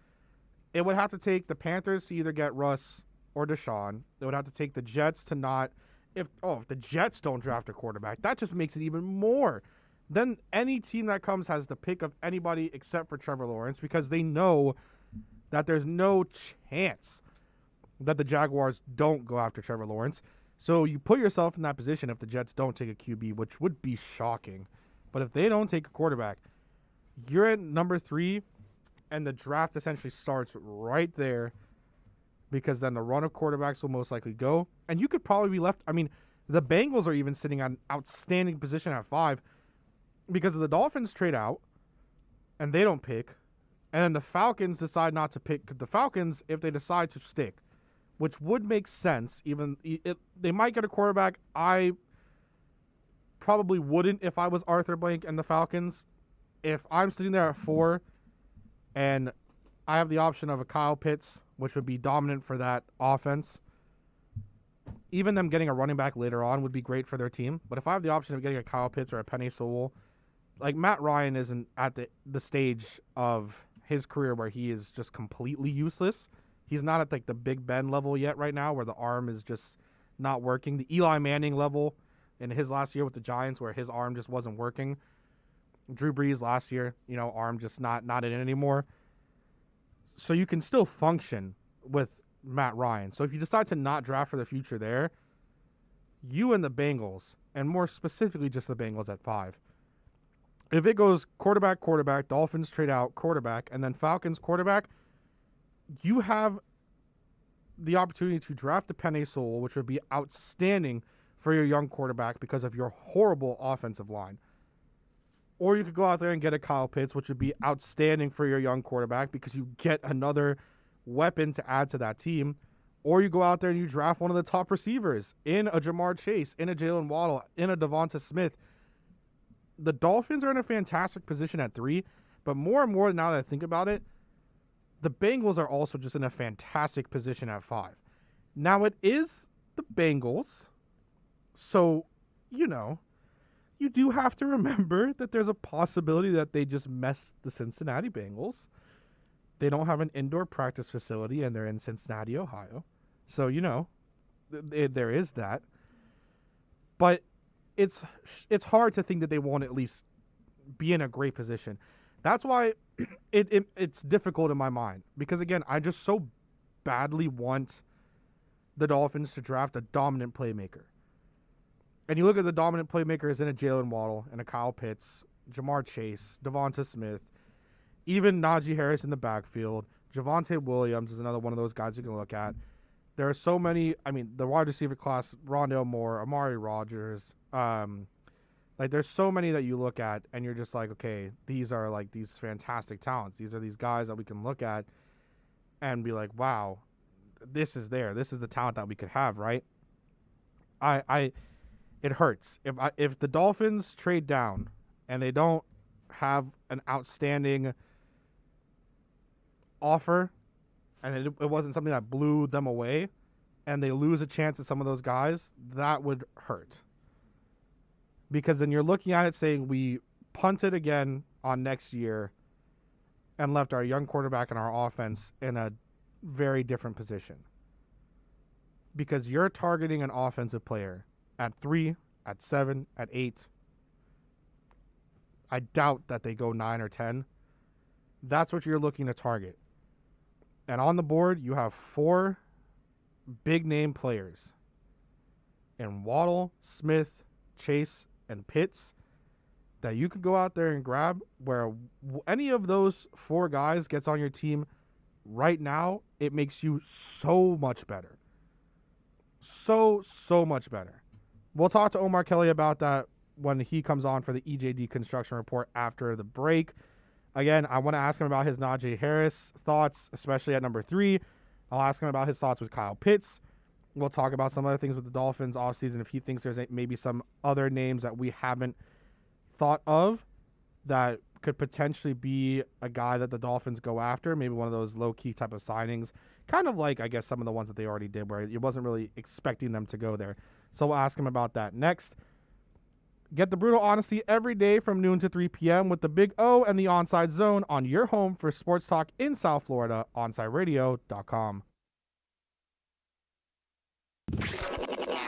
it would have to take the Panthers to either get Russ or Deshaun. They would have to take the Jets to not. If the Jets don't draft a quarterback, that just makes it even more then any team that comes has the pick of anybody except for Trevor Lawrence because they know that there's no chance that the Jaguars don't go after Trevor Lawrence. So you put yourself in that position if the Jets don't take a QB, which would be shocking. But if they don't take a quarterback, you're at number 3, and the draft essentially starts right there because then the run of quarterbacks will most likely go. And you could probably be left. I mean, the Bengals are even sitting on an outstanding position at 5 because the Dolphins trade out and they don't pick. And then the Falcons decide not to pick. The Falcons, if they decide to stick, which would make sense, they might get a quarterback. I probably wouldn't if I was Arthur Blank and the Falcons. If I'm sitting there at 4 and I have the option of a Kyle Pitts, which would be dominant for that offense, even them getting a running back later on would be great for their team. But if I have the option of getting a Kyle Pitts or a Penei Sewell, like Matt Ryan isn't at the stage of his career where he is just completely useless. He's not at like the Big Ben level yet right now where the arm is just not working. The Eli Manning level in his last year with the Giants where his arm just wasn't working. Drew Brees last year, arm just not in it anymore. So you can still function with Matt Ryan. So if you decide to not draft for the future there, you and the Bengals, and more specifically just the Bengals at 5, if it goes quarterback, Dolphins trade out, quarterback, and then Falcons quarterback, you have the opportunity to draft the Penei Sewell, which would be outstanding for your young quarterback because of your horrible offensive line. Or you could go out there and get a Kyle Pitts, which would be outstanding for your young quarterback because you get another weapon to add to that team. Or you go out there and you draft one of the top receivers in a Jamar Chase, in a Jalen Waddle, in a Devonta Smith. The Dolphins are in a fantastic position at 3, but more and more now that I think about it, the Bengals are also just in a fantastic position at 5. Now it is the Bengals, so, you do have to remember that there's a possibility that they just messed the Cincinnati Bengals. They don't have an indoor practice facility, and they're in Cincinnati, Ohio. So, there is that. But it's hard to think that they won't at least be in a great position. That's why it's difficult in my mind. Because, again, I just so badly want the Dolphins to draft a dominant playmaker. And you look at the dominant playmakers in a Jalen Waddle and a Kyle Pitts, Jamar Chase, Devonta Smith, even Najee Harris in the backfield. Javonte Williams is another one of those guys you can look at. There are so many. I mean, the wide receiver class, Rondale Moore, Amari Rodgers. There's so many that you look at and you're just like, okay, these are like these fantastic talents. These are these guys that we can look at and be like, wow, this is there. This is the talent that we could have, right? It hurts. If the Dolphins trade down and they don't have an outstanding offer and it wasn't something that blew them away and they lose a chance at some of those guys, that would hurt. Because then you're looking at it saying we punted again on next year and left our young quarterback and our offense in a very different position. Because you're targeting an offensive player at 3, at 7, at 8. I doubt that they go 9 or 10. That's what you're looking to target. And on the board, you have 4 big-name players in Waddle, Smith, Chase, and Pitts that you could go out there and grab where any of those 4 guys gets on your team right now, it makes you so much better. So much better. We'll talk to Omar Kelly about that when he comes on for the EJD Construction Report after the break. Again, I want to ask him about his Najee Harris thoughts, especially at number 3. I'll ask him about his thoughts with Kyle Pitts. We'll talk about some other things with the Dolphins offseason if he thinks there's maybe some other names that we haven't thought of that could potentially be a guy that the Dolphins go after, maybe one of those low-key type of signings, kind of like, I guess, some of the ones that they already did where it wasn't really expecting them to go there. So we'll ask him about that next. Get the brutal honesty every day from noon to 3 p.m. with the Big O and the Onside Zone on your home for sports talk in South Florida, onsideradio.com.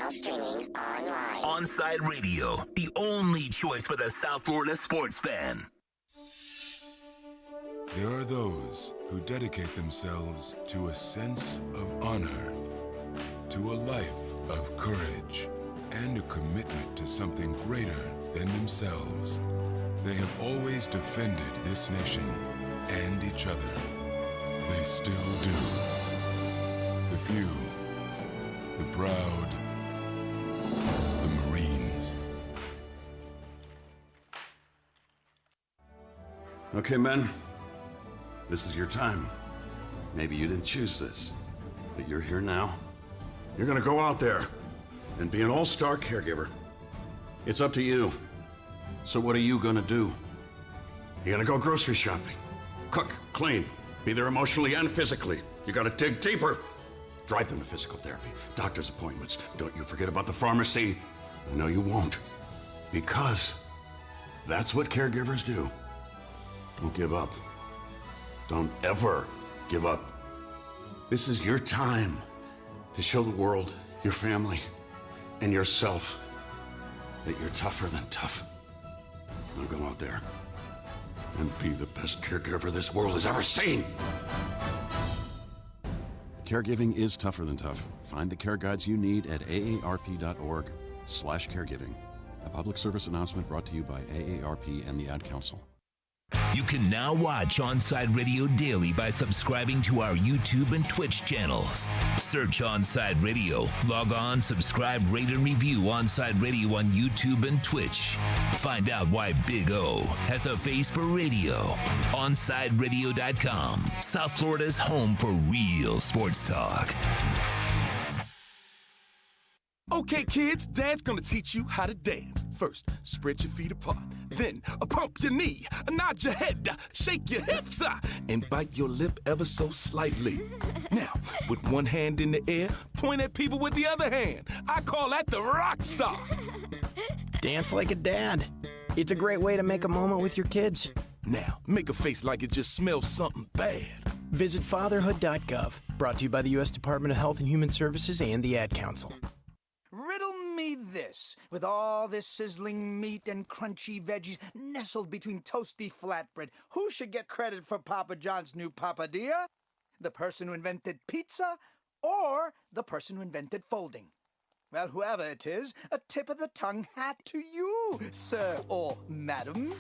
Now streaming online. Onside Radio, the only choice for the South Florida sports fan. There are those who dedicate themselves to a sense of honor, to a life of courage, and a commitment to something greater than themselves. They have always defended this nation and each other. They still do. The few, the proud, the Marines. Okay, men. This is your time. Maybe you didn't choose this, but you're here now. You're gonna go out there and be an all-star caregiver. It's up to you. So what are you gonna do? You're gonna go grocery shopping, cook, clean, be there emotionally and physically. You gotta dig deeper. Drive them to physical therapy, doctor's appointments. Don't you forget about the pharmacy. I know you won't, because that's what caregivers do. Don't give up. Don't ever give up. This is your time to show the world, your family, and yourself that you're tougher than tough. Now go out there and be the best caregiver this world has ever seen. Caregiving is tougher than tough. Find the care guides you need at aarp.org/caregiving. A public service announcement brought to you by AARP and the Ad Council. You can now watch Onside Radio daily by subscribing to our YouTube and Twitch channels. Search Onside Radio. Log on, subscribe, rate, and review Onside Radio on YouTube and Twitch. Find out why Big O has a face for radio. OnsideRadio.com, South Florida's home for real sports talk. Okay, kids, Dad's gonna teach you how to dance. First, spread your feet apart. Then, pump your knee, nod your head, shake your hips, and bite your lip ever so slightly. Now, with one hand in the air, point at people with the other hand. I call that the rock star. Dance like a dad. It's a great way to make a moment with your kids. Now, make a face like it just smells something bad. Visit fatherhood.gov. Brought to you by the U.S. Department of Health and Human Services and the Ad Council. Riddle me this. With all this sizzling meat and crunchy veggies nestled between toasty flatbread, who should get credit for Papa John's new papadilla? The person who invented pizza or the person who invented folding? Well, whoever it is, a tip of the tongue hat to you, sir or madam.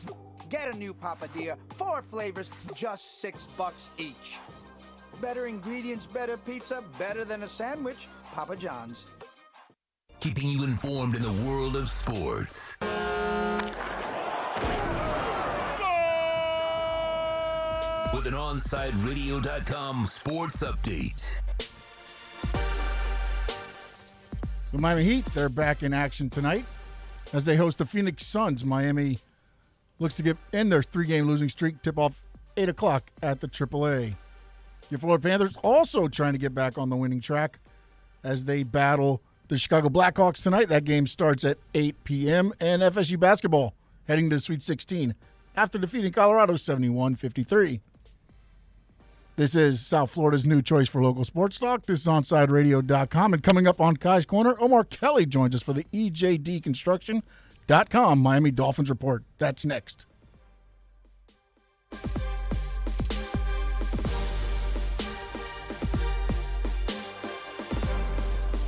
Get a new papadilla, 4 flavors, just $6 each. Better ingredients, better pizza, better than a sandwich. Papa John's. Keeping you informed in the world of sports. With an OnsideRadio.com sports update. The Miami Heat, they're back in action tonight as they host the Phoenix Suns. Miami looks to get in their 3-game losing streak. Tip-off 8 o'clock at the AAA. Your Florida Panthers also trying to get back on the winning track as they battle the Chicago Blackhawks tonight. That game starts at 8 p.m. And FSU basketball heading to Sweet 16 after defeating Colorado 71-53. This is South Florida's new choice for local sports talk. This is OnsideRadio.com. And coming up on Kai's Corner, Omar Kelly joins us for the EJDConstruction.com Miami Dolphins report. That's next.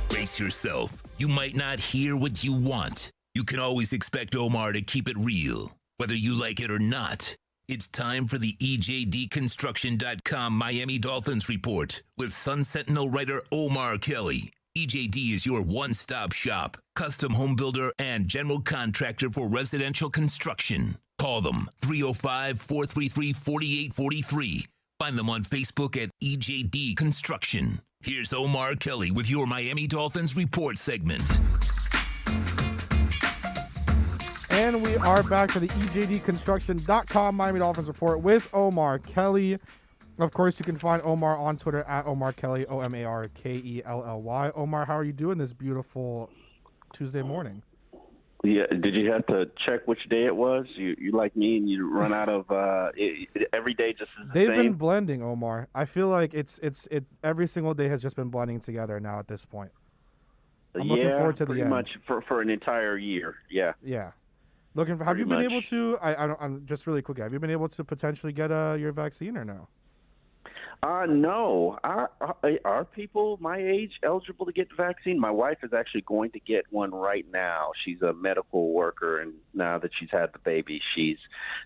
Brace yourself. You might not hear what you want. You can always expect Omar to keep it real, whether you like it or not. It's time for the EJDConstruction.com Miami Dolphins report with Sun Sentinel writer Omar Kelly. EJD is your one-stop shop, custom home builder, and general contractor for residential construction. Call them 305-433-4843. Find them on Facebook at EJD Construction. Here's Omar Kelly with your Miami Dolphins report segment. And we are back to the EJDConstruction.com Miami Dolphins report with Omar Kelly. Of course, you can find Omar on Twitter at Omar Kelly, OmarKelly. Omar, how are you doing this beautiful Tuesday morning? Yeah, did you have to check which day it was? You like me, and you run out of every day just is the They've same? been blending, Omar. I feel like it's every single day has just been blending together now at this point. I'm looking forward to the pretty end. much for an entire year. Yeah. Yeah. Looking for. Have you been able to? I'm just really quick. Have you been able to potentially get your vaccine or no? No. Are people my age eligible to get the vaccine? My wife is actually going to get one right now. She's a medical worker, and now that she's had the baby,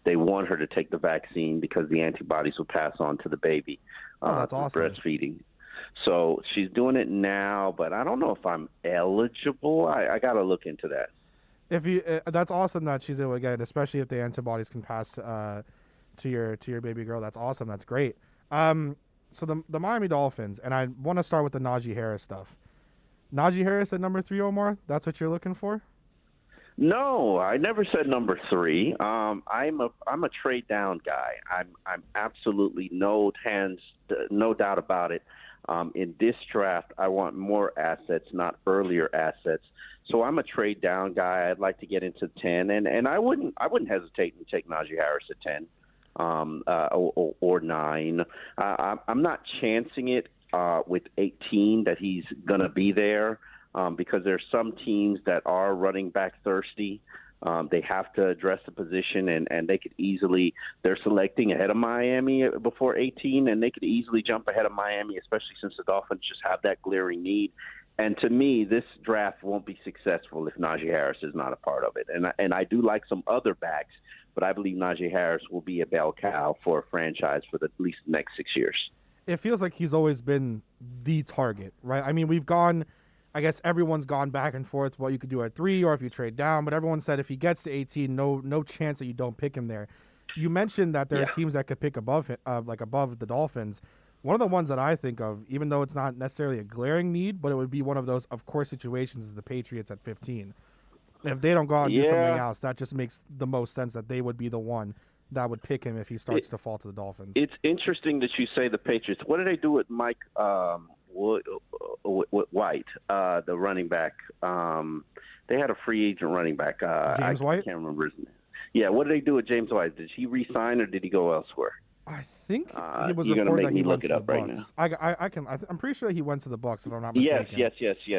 they want her to take the vaccine because the antibodies will pass on to the baby. That's awesome. Breastfeeding. So she's doing it now, but I don't know if I'm eligible. I got to look into that. If you, that's awesome that she's able to get it, especially if the antibodies can pass to your baby girl. That's awesome. That's great. So the Miami Dolphins, and I want to start with the Najee Harris stuff. Najee Harris at number 3, Omar? That's what you're looking for? No, I never said number 3. I'm a trade down guy. I'm absolutely no doubt about it. In this draft, I want more assets, not earlier assets. So I'm a trade down guy. I'd like to get into 10, and I wouldn't hesitate to take Najee Harris at 10. Or 9. I'm not chancing it with 18 that he's going to be there because there's some teams that are running back thirsty. They have to address the position, and they could easily – they're selecting ahead of Miami before 18, and they could easily jump ahead of Miami, especially since the Dolphins just have that glaring need. And to me, this draft won't be successful if Najee Harris is not a part of it. And I do like some other backs, but I believe Najee Harris will be a bell cow for a franchise for at least the next 6 years. It feels like he's always been the target, right? I mean, I guess everyone's gone back and forth what you could do at 3 or if you trade down, but everyone said if he gets to 18, no chance that you don't pick him there. You mentioned that there are teams that could pick above the Dolphins. One of the ones that I think of, even though it's not necessarily a glaring need, but it would be one of those of course situations, is the Patriots at 15. If they don't go out and do something else, that just makes the most sense that they would be the one that would pick him if he starts to fall to the Dolphins. It's interesting that you say the Patriots. What did they do with Mike White, the running back? They had a free agent running back. James White? I can't remember his name. Yeah, what did they do with James White? Did he re-sign or did he go elsewhere? I think he was you're gonna reported make that he me went look to it the up right Bucks. now. I'm pretty sure he went to the Bucks if I'm not mistaken. Yes.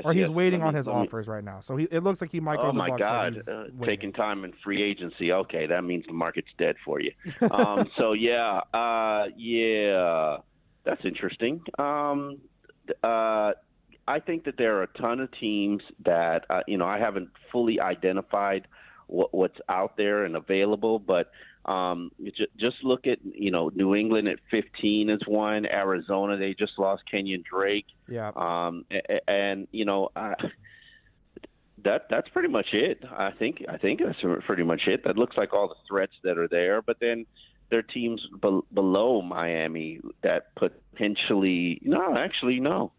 Or he's waiting Let on me- his let me- offers right now. So it looks like he might go Oh to the my Bucks. but God! he's waiting. Taking time in free agency. Okay, that means the market's dead for you. So that's interesting. I think that there are a ton of teams that I haven't fully identified what's out there and available, but just look at New England at 15 is one. Arizona, they just lost Kenyon Drake. Yeah. And that's pretty much it. I think that's pretty much it. That looks like all the threats that are there. But then there are teams below Miami that potentially no.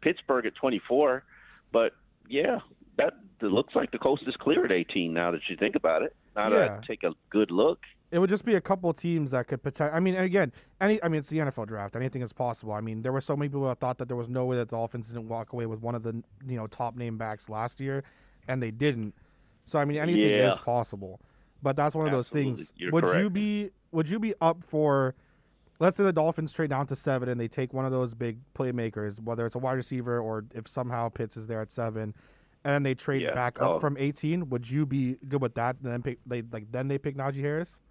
Pittsburgh at 24. But yeah, that looks like the coast is clear at 18. Now that you think about it, now that I take a good look. It would just be a couple of teams that could potentially. I mean, again, it's the NFL draft. Anything is possible. I mean, there were so many people that thought that there was no way that the Dolphins didn't walk away with one of the top name backs last year, and they didn't. So I mean, anything is possible. But that's one of those things. Would you be up for? Let's say the Dolphins trade down to 7 and they take one of those big playmakers, whether it's a wide receiver or if somehow Pitts is there at 7, and then they trade back up from 18. Would you be good with that? And then they pick Najee Harris.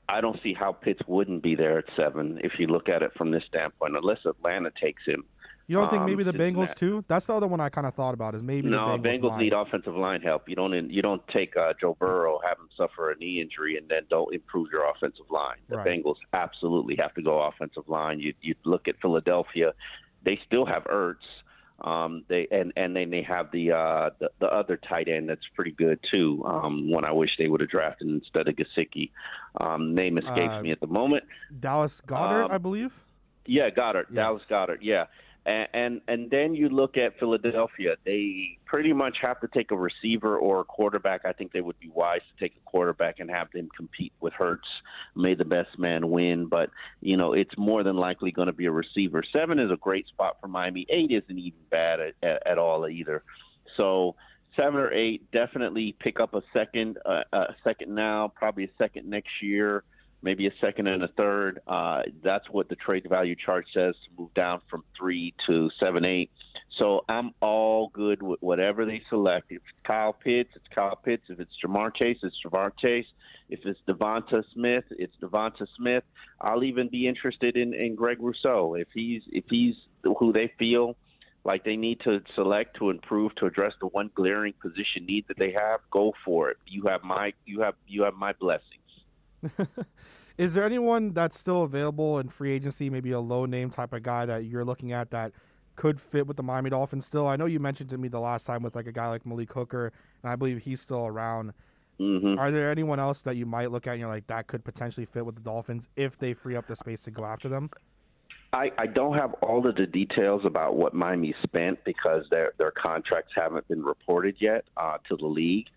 I don't see how Pitts wouldn't be there at 7 if you look at it from this standpoint, unless Atlanta takes him. You don't think maybe the Bengals too? That's the other one I kind of thought about is maybe the Bengals need offensive line help. You don't take Joe Burrow, have him suffer a knee injury, and then don't improve your offensive line. The Bengals absolutely have to go offensive line. You look at Philadelphia, they still have Ertz. Then they have the other tight end that's pretty good too. One I wish they would have drafted instead of Gesicki. Name escapes me at the moment. Dallas Goedert, I believe. Yeah, Goddard. Yes. Dallas Goedert. Yeah. And then you look at Philadelphia. They pretty much have to take a receiver or a quarterback. I think they would be wise to take a quarterback and have them compete with Hurts. May the best man win. But, it's more than likely going to be a receiver. 7 is a great spot for Miami. 8 isn't even bad at all either. So 7 or 8, definitely pick up a second now, probably a second next year. Maybe a second and a third. That's what the trade value chart says, to move down from 3 to 7, 8. So I'm all good with whatever they select. If it's Kyle Pitts, it's Kyle Pitts. If it's Jamar Chase, it's Jamar Chase. If it's Devonta Smith, it's Devonta Smith. I'll even be interested in Greg Rousseau. If he's who they feel like they need to select to improve, to address the one glaring position need that they have, go for it. You have my blessings. Is there anyone that's still available in free agency, maybe a low-name type of guy that you're looking at that could fit with the Miami Dolphins still? I know you mentioned to me the last time with like a guy like Malik Hooker, and I believe he's still around. Mm-hmm. Are there anyone else that you might look at and you're like, that could potentially fit with the Dolphins if they free up the space to go after them? I don't have all of the details about what Miami spent because their contracts haven't been reported yet to the league,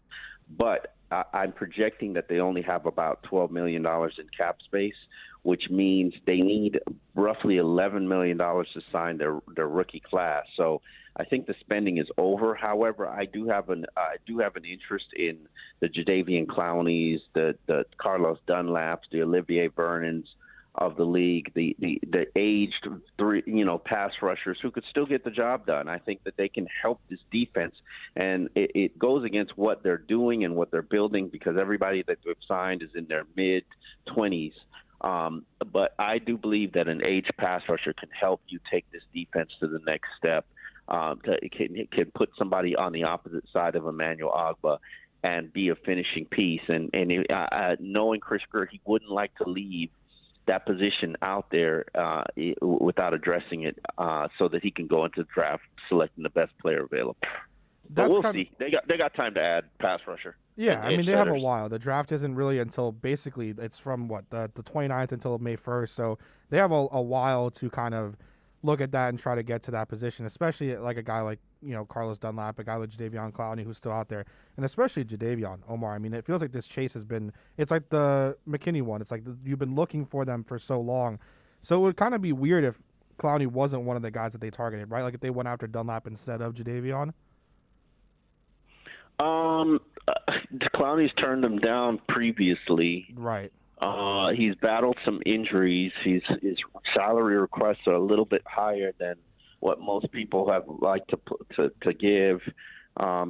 but I'm projecting that they only have about $12 million in cap space, which means they need roughly $11 million to sign their rookie class. So I think the spending is over. However, I do have an interest in the Jadeveon Clowneys, the Carlos Dunlaps, the Olivier Vernons of the league, the aged pass rushers who could still get the job done. I think that they can help this defense, and it goes against what they're doing and what they're building because everybody that they've signed is in their mid-20s. But I do believe that an aged pass rusher can help you take this defense to the next step. It can put somebody on the opposite side of Emmanuel Ogbah and be a finishing piece. And knowing Chris Greer, he wouldn't like to leave that position out there without addressing it so that he can go into the draft selecting the best player available. But we'll see. They got time to add pass rusher. Yeah, I mean, they have a while. The draft isn't really until basically it's from the 29th until May 1st. So they have a while to kind of look at that and try to get to that position, especially like a guy like, Carlos Dunlap, a guy like Jadeveon Clowney who's still out there, and especially Jadeveon, Omar. I mean, it feels like this chase has been – it's like the McKinney one. It's like you've been looking for them for so long. So it would kind of be weird if Clowney wasn't one of the guys that they targeted, right? Like if they went after Dunlap instead of Jadeveon. Clowney's turned him down previously. Right. He's battled some injuries. His salary requests are a little bit higher than what most people have liked to give.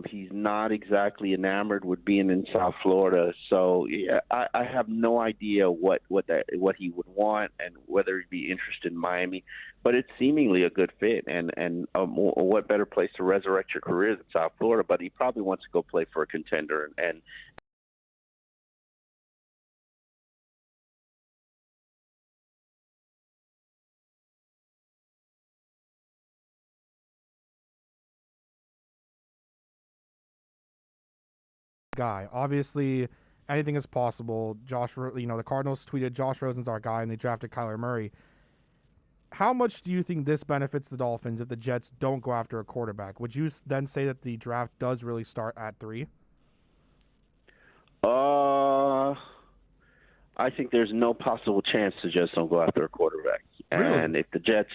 He's not exactly enamored with being in South Florida, so yeah, I have no idea what he would want and whether he'd be interested in Miami. But it's seemingly a good fit, and what better place to resurrect your career than South Florida? But he probably wants to go play for a contender and guy. Obviously, anything is possible. The Cardinals tweeted Josh Rosen's our guy, and they drafted Kyler Murray. How much do you think this benefits the Dolphins if the Jets don't go after a quarterback? Would you then say that the draft does really start at 3? I think there's no possible chance the Jets don't go after a quarterback. Really? And if the Jets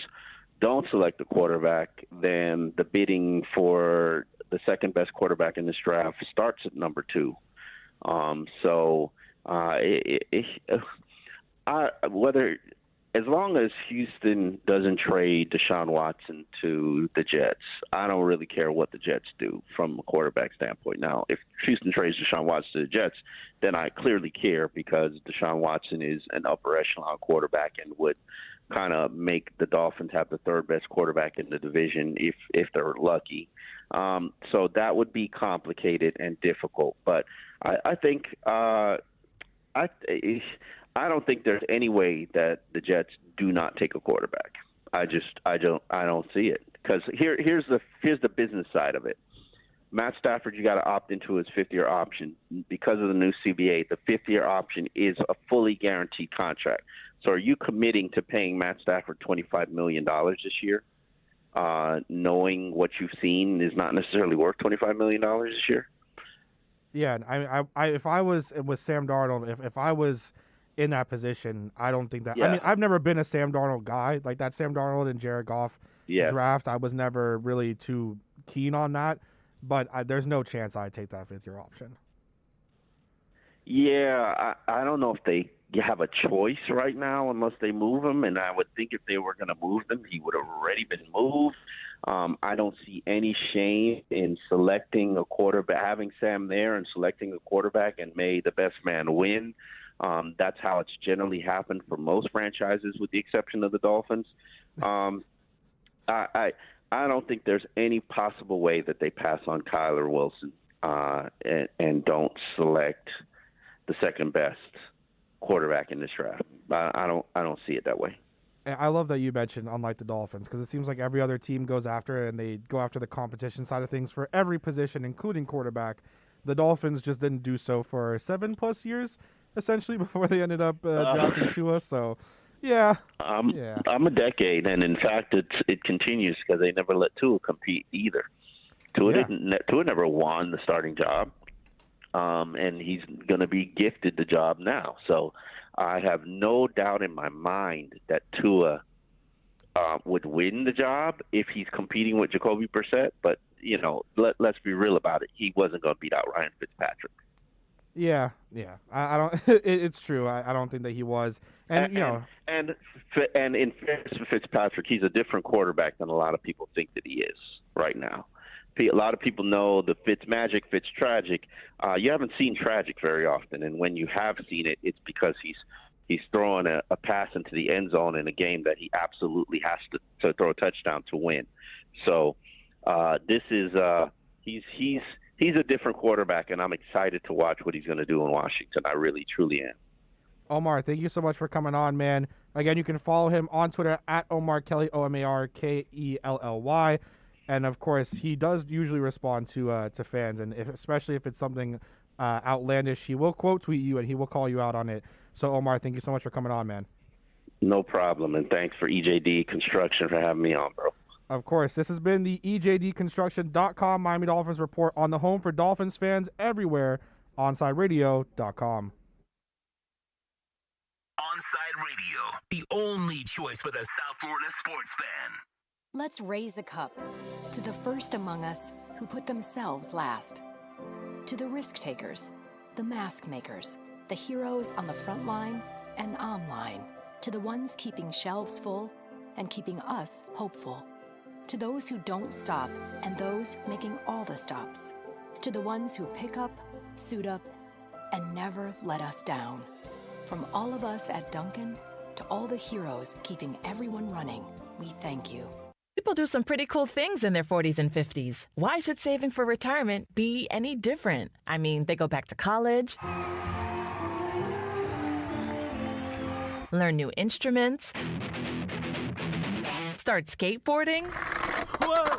don't select a quarterback, then the bidding for the second best quarterback in this draft starts at number 2. As long as Houston doesn't trade Deshaun Watson to the Jets, I don't really care what the Jets do from a quarterback standpoint. Now, if Houston trades Deshaun Watson to the Jets, then I clearly care because Deshaun Watson is an upper echelon quarterback and would kind of make the Dolphins have the third best quarterback in the division if they're lucky. So that would be complicated and difficult. But I think I don't think there's any way that the Jets do not take a quarterback. I don't see it because here's the business side of it. Matt Stafford, you got to opt into his 5th-year option because of the new CBA. The 5th-year option is a fully guaranteed contract. So are you committing to paying Matt Stafford $25 million this year, knowing what you've seen is not necessarily worth $25 million this year? Yeah, I if I was with Sam Darnold, if I was in that position, I don't think that. Yeah. I mean, I've never been a Sam Darnold guy. Like that Sam Darnold and Jared Goff draft, I was never really too keen on that. But there's no chance I'd take that 5th-year option. Yeah, I don't know if they have a choice right now unless they move him. And I would think if they were going to move him, he would have already been moved. I don't see any shame in selecting a quarterback, having Sam there and selecting a quarterback, and may the best man win. That's how it's generally happened for most franchises, with the exception of the Dolphins. I don't think there's any possible way that they pass on Kyler Wilson and don't select the second best quarterback in this draft. I don't see it that way. I love that you mentioned unlike the Dolphins, because it seems like every other team goes after it, and they go after the competition side of things for every position, including quarterback. The Dolphins just didn't do so for 7+ years, essentially, before they ended up drafting Tua. So, yeah. I'm a decade, and in fact, it continues because they never let Tua compete either. Tua never won the starting job, and he's going to be gifted the job now. So I have no doubt in my mind that Tua would win the job if he's competing with Jacoby Brissett. But, let's be real about it. He wasn't going to beat out Ryan Fitzpatrick. Yeah. I don't. It's true. I don't think that he was. And in fairness to Fitzpatrick, he's a different quarterback than a lot of people think that he is right now. A lot of people know the Fitz magic, Fitz tragic. You haven't seen tragic very often, and when you have seen it, it's because he's throwing a pass into the end zone in a game that he absolutely has to throw a touchdown to win. So this is he's a different quarterback, and I'm excited to watch what he's going to do in Washington. I really, truly am. Omar, thank you so much for coming on, man. Again, you can follow him on Twitter at Omar Kelly, OmarKelly. And, of course, he does usually respond to fans, and especially if it's something outlandish, he will quote tweet you, and he will call you out on it. So, Omar, thank you so much for coming on, man. No problem, and thanks for EJD Construction for having me on, bro. Of course, this has been the EJDconstruction.com Miami Dolphins report on the home for Dolphins fans everywhere, OnsideRadio.com. Onside Radio, the only choice for the South Florida sports fan. Let's raise a cup to the first among us who put themselves last. To the risk takers, the mask makers, the heroes on the front line and online. To the ones keeping shelves full and keeping us hopeful. To those who don't stop and those making all the stops. To the ones who pick up, suit up, and never let us down. From all of us at Duncan to all the heroes keeping everyone running, we thank you. People do some pretty cool things in their 40s and 50s. Why should saving for retirement be any different? I mean, they go back to college, learn new instruments, start skateboarding. Whoa!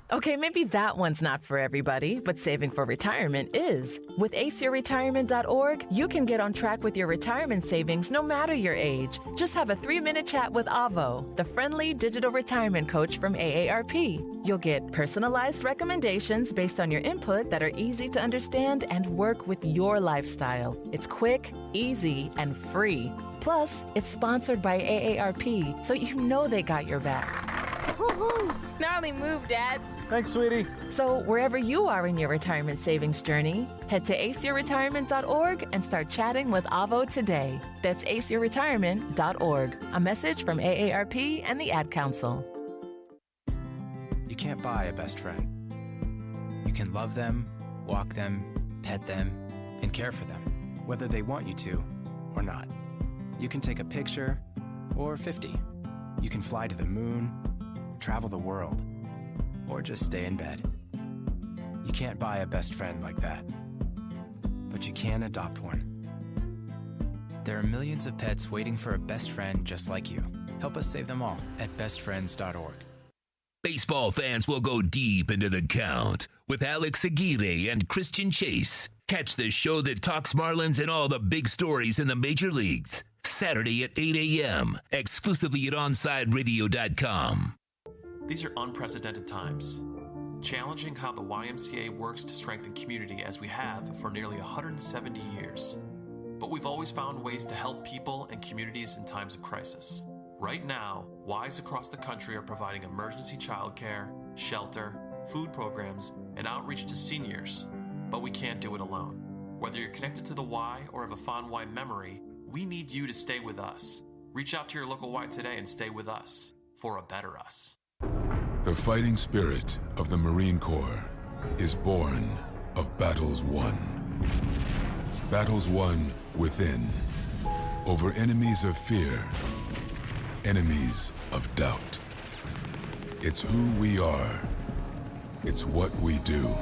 Okay, maybe that one's not for everybody, but saving for retirement is. With aceyourretirement.org, you can get on track with your retirement savings no matter your age. Just have a 3-minute chat with Avo, the friendly digital retirement coach from AARP. You'll get personalized recommendations based on your input that are easy to understand and work with your lifestyle. It's quick, easy, and free. Plus, it's sponsored by AARP, so you know they got your back. Woo-hoo. Gnarly move, Dad. Thanks, sweetie. So wherever you are in your retirement savings journey, head to aceyourretirement.org and start chatting with Avo today. That's aceyourretirement.org. A message from AARP and the Ad Council. You can't buy a best friend. You can love them, walk them, pet them, and care for them, whether they want you to or not. You can take a picture or 50. You can fly to the moon, travel the world, or just stay in bed. You can't buy a best friend like that, but you can adopt one. There are millions of pets waiting for a best friend just like you. Help us save them all at bestfriends.org. Baseball fans will go deep into the count with Alex Aguirre and Christian Chase. Catch the show that talks Marlins and all the big stories in the major leagues. Saturday at 8 a.m., exclusively at OnsideRadio.com. These are unprecedented times, challenging how the YMCA works to strengthen community as we have for nearly 170 years. But we've always found ways to help people and communities in times of crisis. Right now, Ys across the country are providing emergency childcare, shelter, food programs, and outreach to seniors. But we can't do it alone. Whether you're connected to the Y or have a fond Y memory, we need you to stay with us. Reach out to your local Y today and stay with us for a better us. The fighting spirit of the Marine Corps is born of battles won. Battles won within, over enemies of fear, enemies of doubt. It's who we are. It's what we do.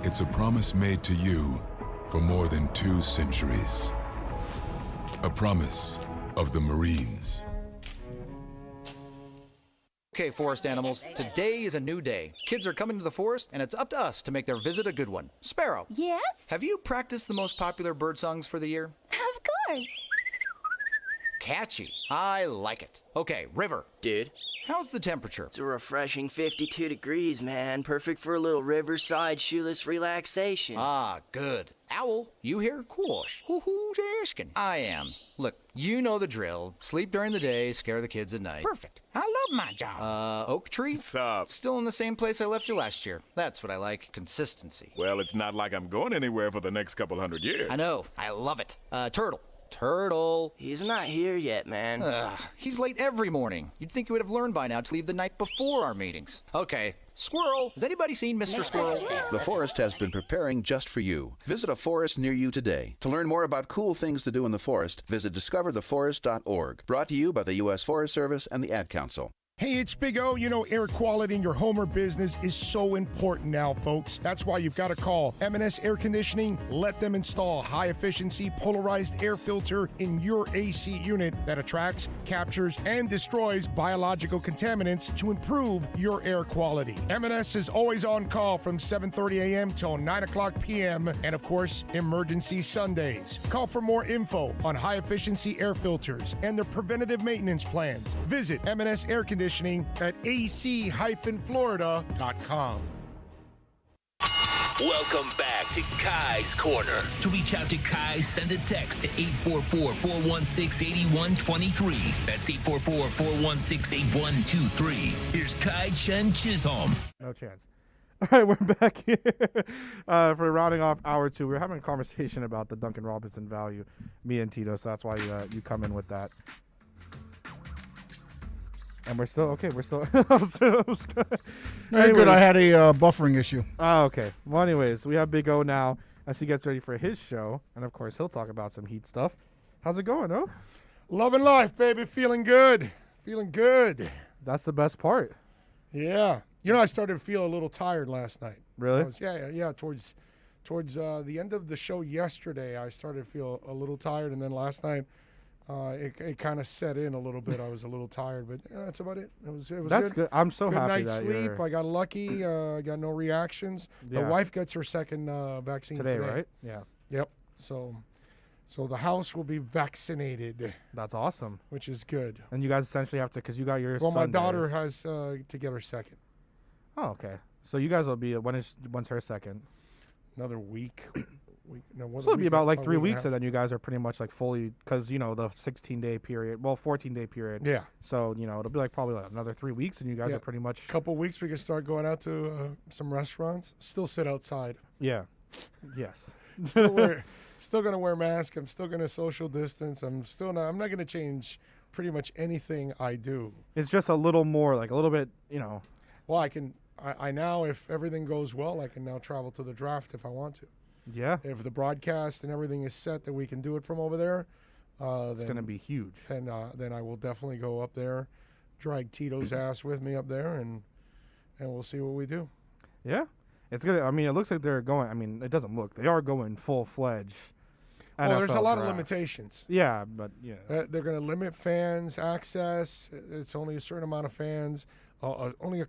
It's a promise made to you for more than 2 centuries. A promise of the Marines. Okay, forest animals, today is a new day. Kids are coming to the forest, and it's up to us to make their visit a good one. Sparrow. Yes? Have you practiced the most popular bird songs for the year? Of course. Catchy. I like it. Okay, River. Dude. How's the temperature? It's a refreshing 52 degrees, man. Perfect for a little riverside shoeless relaxation. Ah, good. Owl, you here? Course. Who's asking? I am. Look, you know the drill. Sleep during the day, scare the kids at night. Perfect. I love my job. Oak Tree? What's up? Still in the same place I left you last year. That's what I like. Consistency. Well, it's not like I'm going anywhere for the next couple hundred years. I know. I love it. Turtle. Turtle. He's not here yet, man. He's late every morning. You'd think he would have learned by now to leave the night before our meetings. Okay. Squirrel. Has anybody seen Mr. Squirrel? The forest has been preparing just for you. Visit a forest near you today. To learn more about cool things to do in the forest, visit discovertheforest.org. Brought to you by the U.S. Forest Service and the Ad Council. Hey, it's Big O. You know, air quality in your home or business is so important now, folks. That's why you've got to call M&S Air Conditioning. Let them install high-efficiency polarized air filter in your AC unit that attracts, captures, and destroys biological contaminants to improve your air quality. M&S is always on call from 7:30 a.m. till 9 o'clock p.m. and, of course, emergency Sundays. Call for more info on high-efficiency air filters and their preventative maintenance plans. Visit M&S Air Conditioning at ac-florida.com. Welcome back to Kai's Corner. To reach out to Kai, send a text to 844-416-8123. That's 844-416-8123. Here's Kai Chen Chisholm. No chance. All right, we're back here for rounding off hour 2. We're having a conversation about the Duncan Robinson value, me and Tito, so that's why you come in with that. And we're still okay. We're still. Good. I had a buffering issue. Oh, okay. Well, anyways, we have Big O now as he gets ready for his show, and of course, he'll talk about some Heat stuff. How's it going, O? Loving life, baby. Feeling good. Feeling good. That's the best part. Yeah. You know, I started to feel a little tired last night. Really? Yeah. Towards the end of the show yesterday, I started to feel a little tired, and then last night. It kind of set in a little bit. I was a little tired, but that's about it. It was that's good. I'm so good happy night's that sleep. I got lucky. I got no reactions. Yeah. The wife gets her second vaccine today. Right? Yeah. Yep. So the house will be vaccinated. That's awesome. Which is good. And you guys essentially have to, because you got your Well, my Sunday. daughter has to get her second. Oh, okay. So you guys will be, when's her second? Another week. So it'll be about like 3 weeks, and then you guys are pretty much like fully, because the 16-day period, 14-day period. Yeah. So it'll be like probably like another 3 weeks, and you guys are pretty much. Couple weeks we can start going out to some restaurants. Still sit outside. Yeah. Yes. Still gonna wear mask. I'm still gonna social distance. I'm not gonna change pretty much anything I do. It's just a little more, like a little bit, Well, I now, if everything goes well, I can now travel to the draft if I want to. Yeah. If the broadcast and everything is set that we can do it from over there, it's going to be huge. And then I will definitely go up there, drag Tito's ass with me up there, and we'll see what we do. Yeah. It's good. I mean, it looks like they're going. I mean, it doesn't look. They are going full-fledged. Well, there's a lot of draft. limitations. Yeah, but yeah. They're going to limit fans access. It's only a certain amount of fans. Only a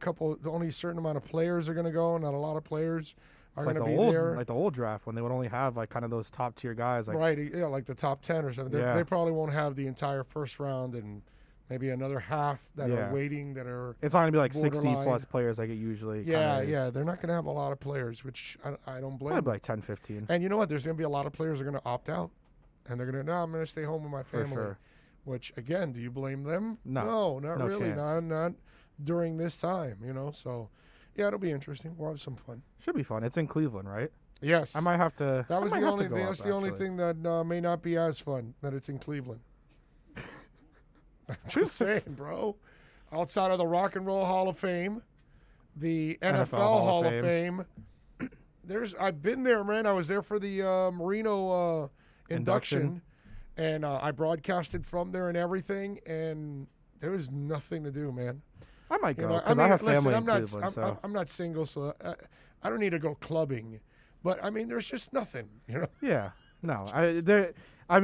certain amount of players are going to go. Not a lot of players are going to be there. Like the old draft when they would only have like kind of those top tier guys. Like, right, yeah, like the top 10 or something. They probably won't have the entire first round and maybe another half that are waiting that are. It's not going to be like borderline. 60 plus players like it usually. Yeah. They're not going to have a lot of players, which I don't blame. Probably like 10, 15. And you know what? There's going to be a lot of players that are going to opt out, and they're going to I'm going to stay home with my family. For sure. Which again, do you blame them? No, not no really. chance. Not during this time. So. Yeah, it'll be interesting. We'll have some fun. Should be fun. It's in Cleveland, right? Yes. I might have to. That's the only thing that may not be as fun, that it's in Cleveland. I'm just saying, bro. outside of the Rock and Roll Hall of Fame, the NFL Hall of Fame. I've been there, man. I was there for the Marino induction, and I broadcasted from there and everything, and there was nothing to do, man. I might go because I have family in Cleveland. So. I'm not single, so I don't need to go clubbing. But I mean, there's just nothing, you know. Yeah, no. I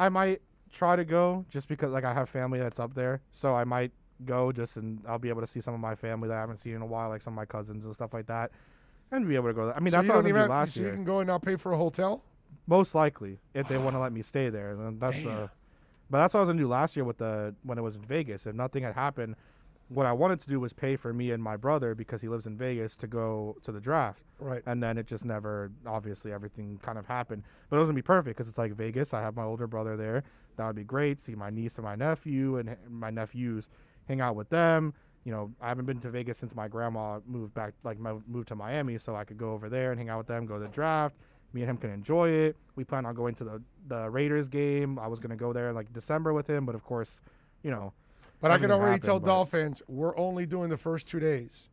might try to go just because like I have family that's up there, so I might go and I'll be able to see some of my family that I haven't seen in a while, like some of my cousins and stuff like that, and be able to go. I mean, so that's what I was gonna do last year. So you can go and not pay for a hotel. Most likely, if they want to let me stay there, then that's. But that's what I was gonna do last year when it was in Vegas. If nothing had happened, what I wanted to do was pay for me and my brother, because he lives in Vegas, to go to the draft. Right. And then it just never, obviously everything kind of happened. But it was going to be perfect because it's like Vegas. I have my older brother there. That would be great. See my niece and my nephew and my nephews, hang out with them. You know, I haven't been to Vegas since my grandma moved to Miami, so I could go over there and hang out with them, go to the draft. Me and him can enjoy it. We plan on going to the Raiders game. I was going to go there in like December with him, but of course, you know. But I can already tell Dolphins we're only doing the first 2 days.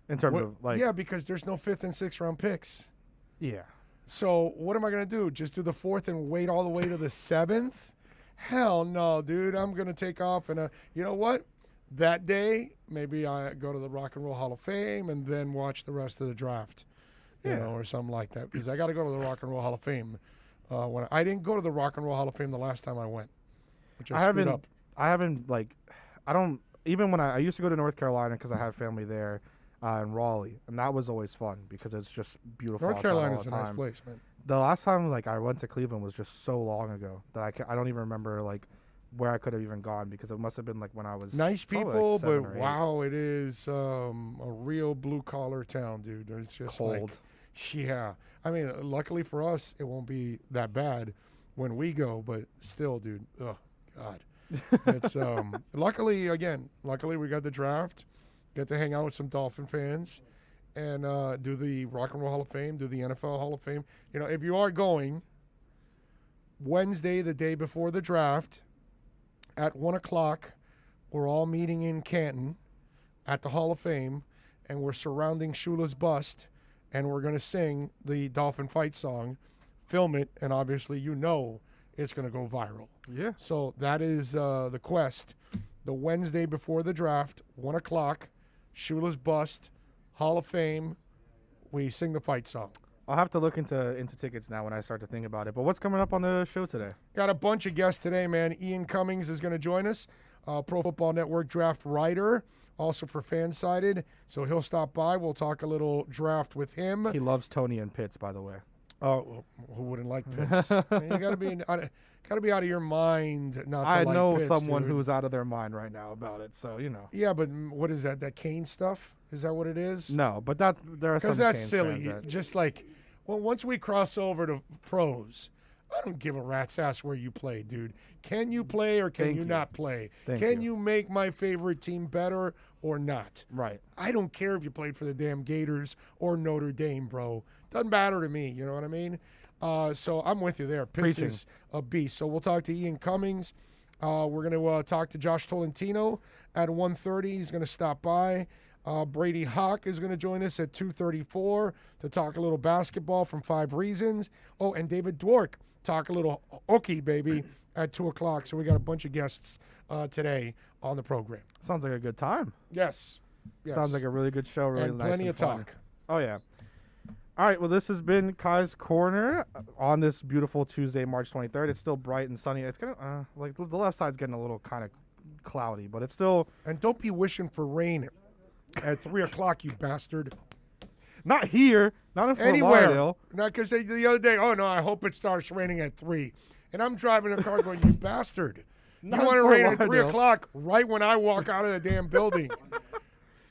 In terms of like. Yeah, because there's no 5th and 6th round picks. Yeah. So what am I going to do? Just do the 4th and wait all the way to the 7th? Hell no, dude. I'm going to take off. And you know what? That day, maybe I go to the Rock and Roll Hall of Fame and then watch the rest of the draft. You know, or something like that. Because I got to go to the Rock and Roll Hall of Fame. When I didn't go to the Rock and Roll Hall of Fame the last time I went. Which I screwed up. Even when I used to go to North Carolina because I had family there in Raleigh, and that was always fun because it's just beautiful. North Carolina is a nice place, man. The last time I went to Cleveland was just so long ago that I don't even remember where I could have even gone, because it must have been when I was nice people, but wow, it is a real blue collar town, dude. It's just cold. Yeah, I mean, luckily for us, it won't be that bad when we go, but still, dude. Oh God. It's luckily we got the draft, get to hang out with some Dolphin fans, and do the Rock and Roll Hall of Fame, do the NFL Hall of Fame. You know, if you are going, Wednesday, the day before the draft, at 1:00, we're all meeting in Canton at the Hall of Fame, and we're surrounding Shula's bust, and we're going to sing the Dolphin fight song, film it, and obviously it's going to go viral. Yeah. So that is the quest. The Wednesday before the draft, 1:00, Shula's bust, Hall of Fame. We sing the fight song. I'll have to look into tickets now when I start to think about it. But what's coming up on the show today? Got a bunch of guests today, man. Ian Cummings is going to join us, Pro Football Network draft writer, also for Fansided. So he'll stop by. We'll talk a little draft with him. He loves Tony and Pitts, by the way. Oh, who wouldn't like Pitts? Man, you got to be out of your mind not to like Pitts. I know someone who's out of their mind right now about it, so you know. Yeah, but what is that? That Kane stuff? Is that what it is? No, but there are some. Because that's Canes silly. fans Just once we cross over to pros, I don't give a rat's ass where you play, dude. Can you play or can you not play? Can you make my favorite team better or not? Right. I don't care if you played for the damn Gators or Notre Dame, bro. Doesn't matter to me. You know what I mean? So I'm with you there. Pitts is a beast. So we'll talk to Ian Cummings. We're going to talk to Josh Tolentino at 1:30. He's going to stop by. Brady Hawk is going to join us at 2:34 to talk a little basketball from 5 Reasons. Oh, and David Dwork talk a little hooky, baby, at 2 o'clock. So we got a bunch of guests today on the program. Sounds like a good time. Yes. Sounds like a really good show. Really and nice plenty and of fun. talk. Oh, yeah. All right, well, this has been Kai's Corner on this beautiful Tuesday, March 23rd. It's still bright and sunny. It's gonna the left side's getting a little kind of cloudy, but it's still. And don't be wishing for rain at 3 o'clock, you bastard. Not here, not in Fort Anywhere. Lauderdale. Not because the other day, oh no, I hope it starts raining at 3. And I'm driving a car going, you bastard. You want to rain at 3 o'clock right when I walk out of the damn building.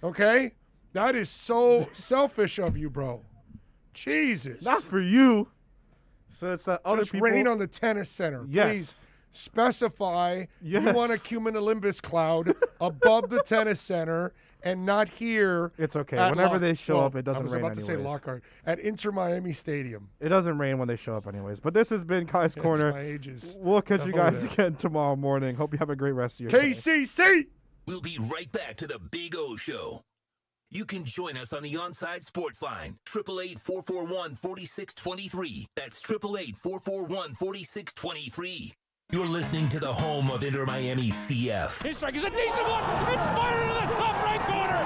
Okay? That is so selfish of you, bro. Jesus. Not for you. So it's that other Just people. rain on the tennis center. Yes. Please specify you want a cumulonimbus cloud above the tennis center and not here. It's okay. Whenever they show up, it doesn't rain I was about to say Lockhart. At Inter Miami Stadium. It doesn't rain when they show up anyways. But this has been Kai's Corner. My ages. We'll catch you guys again tomorrow morning. Hope you have a great rest of your day. KCC! We'll be right back to the Big O Show. You can join us on the Onside Sports Line, 888-441-4623. That's 888-441-4623. You're listening to the home of Inter Miami CF. His strike is a decent one. It's fired into the top right corner.